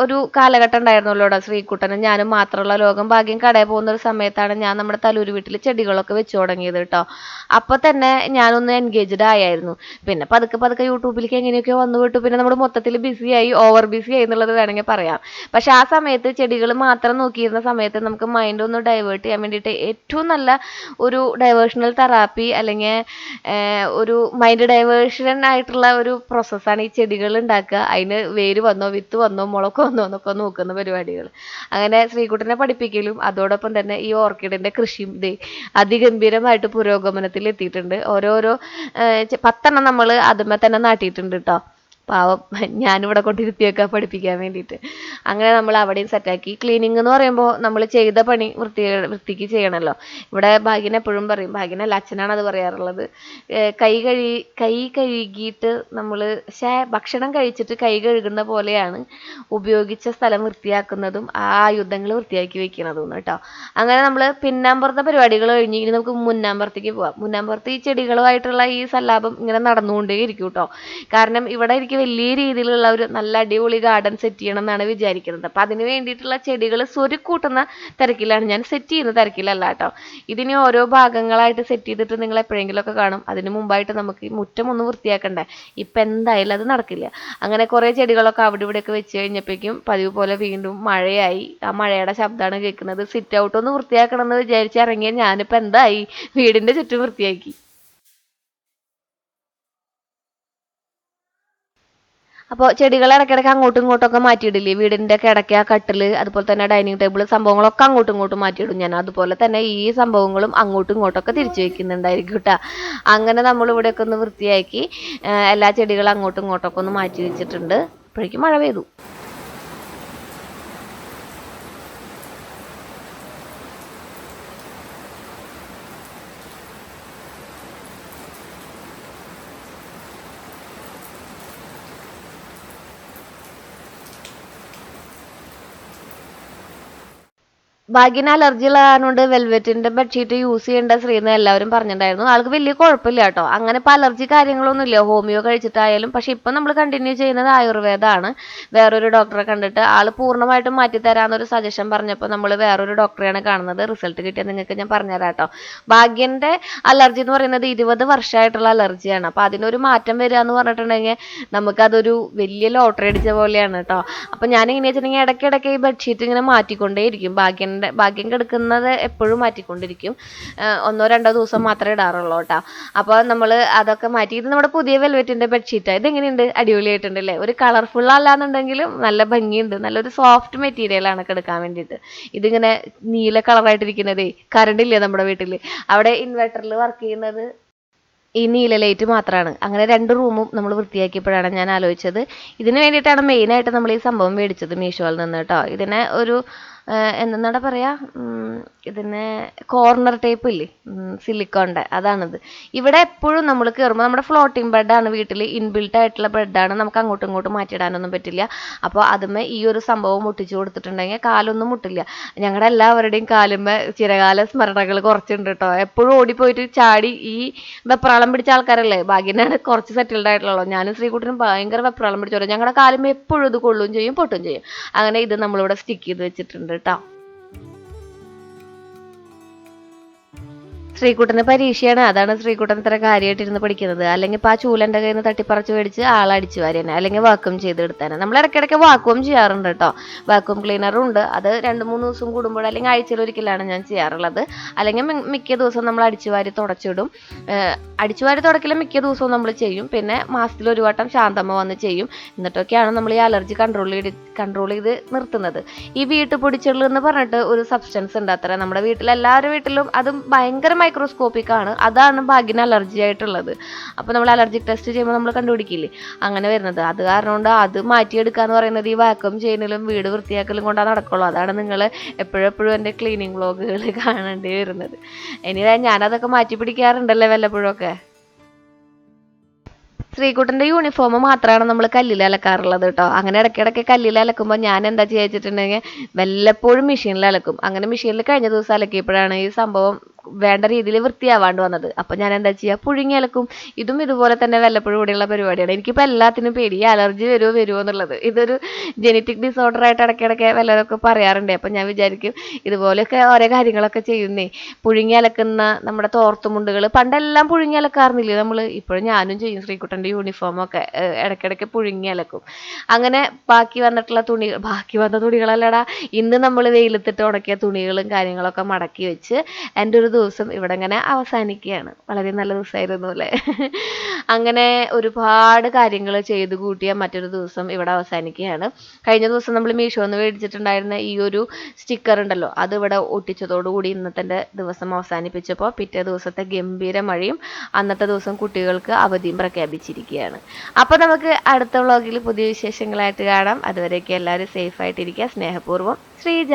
ഒരു കാലഘട്ടം ഉണ്ടായിരുന്നല്ലോ ഇവിടെ. ശ്രീകുട്ടനും ഞാനും മാത്രമുള്ള ലോകം ഭാഗ്യം കടയിൽ പോകുന്ന ഒരു സമയത്താണ് ഞാൻ നമ്മുടെ തലൂര് വീട്ടിൽ ചെടികളൊക്കെ വെച്ച് തുടങ്ങിയത് കേട്ടോ. അപ്പോൾ തന്നെ ഞാനൊന്ന് എൻഗേജ്ഡ് ആയായിരുന്നു. പിന്നെ പതുക്കെ പതുക്കെ യൂട്യൂബിലേക്ക് എങ്ങനെയൊക്കെ വന്നു വിട്ടു. പിന്നെ നമ്മൾ മൊത്തത്തിൽ ബിസിയായി, ഓവർ ബിസി ആയി എന്നുള്ളത് വേണമെങ്കിൽ പറയാം. പക്ഷെ ആ സമയത്ത് ചെടികൾ മാത്രം നോക്കിയിരുന്ന സമയത്ത് നമുക്ക് മൈൻഡ് ഒന്ന് ഡൈവേർട്ട് ചെയ്യാൻ വേണ്ടിയിട്ട് ഏറ്റവും നല്ല ഒരു ഡൈവേർഷണൽ തെറാപ്പി അല്ലെങ്കിൽ ഒരു മൈൻഡ് ഡൈവേർഷൻ ആയിട്ടുള്ള ഒരു പ്രോസസ്സാണ് ഈ ചെടികൾ ഉണ്ടാക്കുക. അതിന് വേര് വന്നോ വിത്ത് വന്നോ മുളക്ക് വന്നോ എന്നൊക്കെ നോക്കുന്ന പരിപാടികൾ. അങ്ങനെ ശ്രീകുട്ടനെ പഠിപ്പിക്കലും അതോടൊപ്പം തന്നെ ഈ ഓർക്കിഡിൻ്റെ കൃഷിയും ഇത് അതിഗംഭീരമായിട്ട് പുരോഗമനത്തിൽ എത്തിയിട്ടുണ്ട്. ഓരോരോ 10 നമ്മൾ അതുമ്മേ തന്നെ നാട്ടിയിട്ടുണ്ട് കേട്ടോ. പാവം ഞാനിവിടെ കൊണ്ടിരുത്തിയൊക്കെ പഠിപ്പിക്കാൻ വേണ്ടിയിട്ട്. അങ്ങനെ നമ്മൾ അവിടെയും സെറ്റാക്കി. ക്ലീനിങ് എന്ന് പറയുമ്പോൾ നമ്മൾ ചെയ്ത പണി വൃത്തിക്ക് ചെയ്യണമല്ലോ. ഇവിടെ ഭാഗ്യനെ എപ്പോഴും പറയും, ഭാഗ്യനല്ല അച്ഛനാണ് അത് പറയാറുള്ളത്, കൈ കഴുകിയിട്ട് നമ്മൾ ഭക്ഷണം കഴിച്ചിട്ട് കൈ കഴുകുന്ന പോലെയാണ് ഉപയോഗിച്ച സ്ഥലം വൃത്തിയാക്കുന്നതും ആ ആയുധങ്ങൾ വൃത്തിയാക്കി വെക്കുന്നതും കേട്ടോ. അങ്ങനെ നമ്മൾ പിന്നാമ്പുറത്തെ പരിപാടികൾ കഴിഞ്ഞ് ഇനി നമുക്ക് മുന്നാമ്പുറത്തേക്ക് പോവാം. മുന്നാമ്പുറത്ത് ഈ ചെടികളുമായിട്ടുള്ള ഈ സല്ലാപം ഇങ്ങനെ നടന്നുകൊണ്ടേ ഇരിക്കും കേട്ടോ. കാരണം ഇവിടെ എനിക്ക് വലിയ രീതിയിലുള്ള ഒരു നല്ല അടിപൊളി ഗാർഡൻ സെറ്റ് ചെയ്യണം എന്നാണ് വിചാരിക്കുന്നത്. അപ്പം അതിന് വേണ്ടിയിട്ടുള്ള ചെടികൾ സ്വരുക്കൂട്ടുന്ന തിരക്കിലാണ് ഞാൻ, സെറ്റ് ചെയ്യുന്ന തിരക്കിലല്ല കേട്ടോ. ഇതിനി ഓരോ ഭാഗങ്ങളായിട്ട് സെറ്റ് ചെയ്തിട്ട് നിങ്ങൾ എപ്പോഴെങ്കിലുമൊക്കെ കാണും. അതിന് മുമ്പായിട്ട് നമുക്ക് ഈ മുറ്റം ഒന്ന് വൃത്തിയാക്കണ്ടേ. ഇപ്പം എന്തായാലും അത് നടക്കില്ല. അങ്ങനെ കുറേ ചെടികളൊക്കെ അവിടെ ഇവിടെയൊക്കെ വെച്ച് കഴിഞ്ഞപ്പോഴേക്കും പതിവ് പോലെ വീണ്ടും മഴയായി. ആ മഴയുടെ ശബ്ദമാണ് കേൾക്കുന്നത്. സിറ്റ് ഔട്ട് ഒന്ന് വൃത്തിയാക്കണം എന്ന് വിചാരിച്ച് ഇറങ്ങിയ ഞാനിപ്പോൾ എന്തായി, വീടിൻ്റെ ചുറ്റും വൃത്തിയാക്കി. അപ്പോൾ ചെടികൾ ഇടയ്ക്കിടയ്ക്ക് അങ്ങോട്ടും ഇങ്ങോട്ടൊക്കെ മാറ്റിയിടില്ലേ, വീടിൻ്റെ കിടക്ക, കട്ടിൽ, അതുപോലെ തന്നെ ഡൈനിങ് ടേബിൾ സംഭവങ്ങളൊക്കെ അങ്ങോട്ടും ഇങ്ങോട്ടും മാറ്റിയിടും ഞാൻ. അതുപോലെ തന്നെ ഈ സംഭവങ്ങളും അങ്ങോട്ടും ഇങ്ങോട്ടൊക്കെ തിരിച്ചു വയ്ക്കുന്നുണ്ടായിരിക്കും കേട്ടോ. അങ്ങനെ നമ്മളിവിടെയൊക്കെ ഒന്ന് വൃത്തിയാക്കി എല്ലാ ചെടികളും അങ്ങോട്ടും ഇങ്ങോട്ടൊക്കെ ഒന്ന് മാറ്റി വെച്ചിട്ടുണ്ട്. അപ്പോഴേക്കും മഴ പെയ്തു. ഭാഗ്യന് അലർജി ഉള്ള കാരണം വെൽവെറ്റിന്റെ ബെഡ്ഷീറ്റ് യൂസ് ചെയ്യേണ്ട ശ്രീന്ന് എല്ലാവരും പറഞ്ഞിട്ടുണ്ടായിരുന്നു. ആൾക്ക് വലിയ കുഴപ്പമില്ല കേട്ടോ. അങ്ങനെ ഇപ്പം അലർജി കാര്യങ്ങളൊന്നും ഇല്ല, ഹോമിയോ കഴിച്ചിട്ടായാലും. പക്ഷെ ഇപ്പം നമ്മൾ കണ്ടിന്യൂ ചെയ്യുന്നത് ആയുർവേദമാണ്. വേറൊരു ഡോക്ടറെ കണ്ടിട്ട് ആൾ പൂർണ്ണമായിട്ടും മാറ്റിത്തരാമെന്നൊരു സജഷൻ പറഞ്ഞപ്പോൾ നമ്മൾ വേറൊരു ഡോക്ടറെയാണ് കാണുന്നത്. റിസൾട്ട് കിട്ടിയാൽ നിങ്ങൾക്ക് ഞാൻ പറഞ്ഞുതരാം കേട്ടോ. ഭാഗ്യന്റെ അലർജി എന്ന് പറയുന്നത് 20 വർഷമായിട്ടുള്ള അലർജിയാണ്. അപ്പം അതിനൊരു മാറ്റം വരിക എന്ന് പറഞ്ഞിട്ടുണ്ടെങ്കിൽ നമുക്കതൊരു വലിയ ലോട്ടറി അടിച്ച പോലെയാണ് കേട്ടോ. അപ്പം ഞാനിങ്ങനെ വെച്ചിട്ടുണ്ടെങ്കിൽ ഇടയ്ക്കിടയ്ക്ക് ഈ ബെഡ്ഷീറ്റ് ഇങ്ങനെ മാറ്റിക്കൊണ്ടേയിരിക്കും. ഭാഗ്യം കിടക്കുന്നത് എപ്പോഴും മാറ്റിക്കൊണ്ടിരിക്കും. 1-2 ദിവസം മാത്രമേ ഇടാറുള്ളൂ കേട്ടോ. അപ്പോൾ നമ്മൾ അതൊക്കെ മാറ്റി. ഇത് നമ്മുടെ പുതിയ വെൽവെറ്റിൻ്റെ ബെഡ്ഷീറ്റാണ്. ഇതെങ്ങനെയുണ്ട്? അടിപൊളിയായിട്ടുണ്ട് അല്ലേ? ഒരു കളർഫുൾ അല്ലാന്നുണ്ടെങ്കിലും നല്ല ഭംഗിയുണ്ട്. നല്ലൊരു സോഫ്റ്റ് മെറ്റീരിയലാണ് കിടക്കാൻ വേണ്ടിയിട്ട്. ഇതിങ്ങനെ നീല കളറായിട്ടിരിക്കുന്നതേ, കറണ്ട് ഇല്ലേ നമ്മുടെ വീട്ടിൽ, അവിടെ ഇൻവെർട്ടറിൽ വർക്ക് ചെയ്യുന്നത് ഈ നീല ലൈറ്റ് മാത്രമാണ്. അങ്ങനെ 2 റൂമും നമ്മൾ വൃത്തിയാക്കിയപ്പോഴാണ് ഞാൻ ആലോചിച്ചത്. ഇതിന് വേണ്ടിയിട്ടാണ് മെയിനായിട്ട് നമ്മൾ ഈ സംഭവം മേടിച്ചത് മീഷോയിൽ നിന്ന് കേട്ടോ. ഇതിനെ ഒരു എന്താണ് പറയുക, ഇതിന് കോർണർ ടേപ്പ് ഇല്ലേ, സിലിക്കോണിൻ്റെ, അതാണിത്. ഇവിടെ എപ്പോഴും നമ്മൾ കയറുമ്പോൾ നമ്മുടെ ഫ്ലോട്ടിംഗ് ബെഡാണ് വീട്ടിൽ, ഇൻബിൽട്ട് ആയിട്ടുള്ള ബെഡാണ്. നമുക്ക് അങ്ങോട്ടും ഇങ്ങോട്ടും മാറ്റിയിടാനൊന്നും പറ്റില്ല. അപ്പോൾ അതുമ്മേ ഈ ഒരു സംഭവം മുട്ടിച്ചു കൊടുത്തിട്ടുണ്ടെങ്കിൽ കാലൊന്നും മുട്ടില്ല. ഞങ്ങളുടെ എല്ലാവരുടെയും കാലുമ്മേ ചിരകാല സ്മരണകൾ കുറച്ചുണ്ട് കേട്ടോ. എപ്പോഴും ഓടിപ്പോയിട്ട് ചാടി ഈ വെപ്രാളം പിടിച്ച ആൾക്കാരല്ലേ. ഭാഗ്യനാണ് കുറച്ച് സെറ്റിൽഡ് ആയിട്ടുള്ളൂ. ഞാനും ശ്രീകുട്ടനും ഭയങ്കര വെപ്രാളം പിടിച്ചോളൂ. ഞങ്ങളുടെ കാലുമ്മേ എപ്പോഴും ഇത് കൊള്ളുകയും ചെയ്യും, പൊട്ടുകയും ചെയ്യും. അങ്ങനെ ഇത് നമ്മളിവിടെ സ്റ്റിക്ക് ചെയ്ത് വെച്ചിട്ടുണ്ട് കേട്ടോ. ശ്രീകുട്ടന് പരീക്ഷയാണ്, അതാണ് ശ്രീകുട്ടൻ ഇത്ര കാര്യമായിട്ടിരുന്ന് പഠിക്കുന്നത്. അല്ലെങ്കിൽ ഇപ്പോൾ ആ ചൂലൻ്റെ കയ്യിൽ നിന്ന് തട്ടിപ്പറച്ച് മേടിച്ച് ആളടിച്ചു വാരിയാണ്, അല്ലെങ്കിൽ വാക്വം ചെയ്തെടുത്താനെ. നമ്മൾ ഇടയ്ക്കിടയ്ക്ക് വാക്വം ചെയ്യാറുണ്ട് കേട്ടോ. വാക്വം ക്ലീനറും ഉണ്ട്. അത് 2-3 ദിവസം കൂടുമ്പോൾ അല്ലെങ്കിൽ ആഴ്ചയിലൊരിക്കലാണ് ഞാൻ ചെയ്യാറുള്ളത്. അല്ലെങ്കിൽ മിക്ക ദിവസവും നമ്മൾ അടിച്ചുവാരി തുടച്ചിടും. അടിച്ചുവാരി തുടക്കലും മിക്ക ദിവസവും നമ്മൾ ചെയ്യും. പിന്നെ മാസത്തിലൊരു വട്ടം ശാന്തമ്മ വന്ന് ചെയ്യും. എന്നിട്ടൊക്കെയാണ് നമ്മൾ ഈ അലർജി കൺട്രോൾ ചെയ്ത് നിർത്തുന്നത്. ഈ വീട്ടുപൊടിച്ചുള്ളു എന്ന് പറഞ്ഞിട്ട് ഒരു സബ്സ്റ്റൻസ് ഉണ്ട് അത്ര. നമ്മുടെ എല്ലാവരുടെ വീട്ടിലും അതും ഭയങ്കരമായി മൈക്രോസ്കോപ്പിക് ആണ്. അതാണ് ഭാഗ്യന് അലർജി ആയിട്ടുള്ളത്. അപ്പോൾ നമ്മൾ അലർജി ടെസ്റ്റ് ചെയ്യുമ്പോൾ നമ്മൾ കണ്ടുപിടിക്കില്ലേ അങ്ങനെ വരുന്നത്. അത് കാരണം കൊണ്ട് അത് മാറ്റിയെടുക്കുക എന്ന് പറയുന്നത് ഈ വാക്വം ചെയ്യലും വീട് വൃത്തിയാക്കലും കൊണ്ടാണ് നടക്കുള്ളൂ. അതാണ് നിങ്ങൾ എപ്പോഴെപ്പോഴും എൻ്റെ ക്ലീനിങ് വ്ളോഗുകൾ കാണേണ്ടി വരുന്നത്. ഇനി ഞാനതൊക്കെ മാറ്റി പിടിക്കാറുണ്ടല്ലേ വല്ലപ്പോഴും ഒക്കെ. ശ്രീകുട്ടൻ്റെ യൂണിഫോം മാത്രമാണ് നമ്മൾ കല്ലിൽ അലക്കാറുള്ളത് കേട്ടോ. അങ്ങനെ ഇടയ്ക്കിടയ്ക്ക് കല്ലിൽ അലക്കുമ്പോൾ ഞാൻ എന്താ വെച്ചിട്ടുണ്ടെങ്കിൽ വല്ലപ്പോഴും മെഷീനിൽ അലക്കും. അങ്ങനെ മെഷീനിൽ കഴിഞ്ഞ ദിവസം അലക്കിയപ്പോഴാണ് ഈ സംഭവം വേണ്ട രീതിയിൽ വൃത്തിയാവാണ്ട് വന്നത്. അപ്പോൾ ഞാൻ എന്താ ചെയ്യുക, പുഴുങ്ങി അലക്കും. ഇതും ഇതുപോലെ തന്നെ വല്ലപ്പോഴും കൂടിയുള്ള പരിപാടിയാണ്. എനിക്കിപ്പോൾ എല്ലാത്തിനും പേടി, അലർജി വരുമോ എന്നുള്ളത്. ഇതൊരു ജെനറ്റിക് ഡിസോർഡർ ആയിട്ട് ഇടയ്ക്കിടയ്ക്ക് വല്ലതൊക്കെ പറയാറുണ്ട്. അപ്പോൾ ഞാൻ വിചാരിക്കും ഇതുപോലെയൊക്കെ ഓരോ കാര്യങ്ങളൊക്കെ ചെയ്യുന്നേ. പുഴുങ്ങി അലക്കുന്ന നമ്മുടെ തോർത്തുമുണ്ടുകൾ പണ്ടെല്ലാം പുഴുങ്ങി അലക്കാറുന്നില്ലേ നമ്മൾ, ഇപ്പോഴും ഞാനും ചെയ്യും. ശ്രീകുട്ടൻ്റെ യൂണിഫോമൊക്കെ ഇടയ്ക്കിടയ്ക്ക് പുഴുങ്ങി അലക്കും. അങ്ങനെ ബാക്കി വന്ന തുണികളല്ലടാ, ഇന്ന് നമ്മൾ വെയിലത്തിട്ട് ഉണക്കിയ തുണികളും കാര്യങ്ങളൊക്കെ മടക്കി വെച്ച് എൻ്റെ ഒരു ദിവസം ഇവിടെ ഇങ്ങനെ അവസാനിക്കുകയാണ്. വളരെ നല്ല ദിവസമായിരുന്നു അല്ലേ. അങ്ങനെ ഒരുപാട് കാര്യങ്ങൾ ചെയ്ത് കൂട്ടിയ മറ്റൊരു ദിവസം ഇവിടെ അവസാനിക്കുകയാണ്. കഴിഞ്ഞ ദിവസം നമ്മൾ മീഷോന്ന് മേടിച്ചിട്ടുണ്ടായിരുന്ന ഈ ഒരു സ്റ്റിക്കർ ഉണ്ടല്ലോ, അത് ഇവിടെ ഒട്ടിച്ചതോടുകൂടി ഇന്നത്തെ ദിവസം അവസാനിപ്പിച്ചപ്പോൾ പിറ്റേ ദിവസത്തെ ഗംഭീര മഴയും അന്നത്തെ ദിവസം കുട്ടികൾക്ക് അവധിയും പ്രഖ്യാപിച്ചിരിക്കുകയാണ്. അപ്പോൾ നമുക്ക് അടുത്ത വ്ളോഗിൽ പുതിയ വിശേഷങ്ങളായിട്ട് കാണാം. അതുവരെയൊക്കെ എല്ലാവരും സേഫായിട്ടിരിക്കുക. സ്നേഹപൂർവ്വം ശ്രീജ.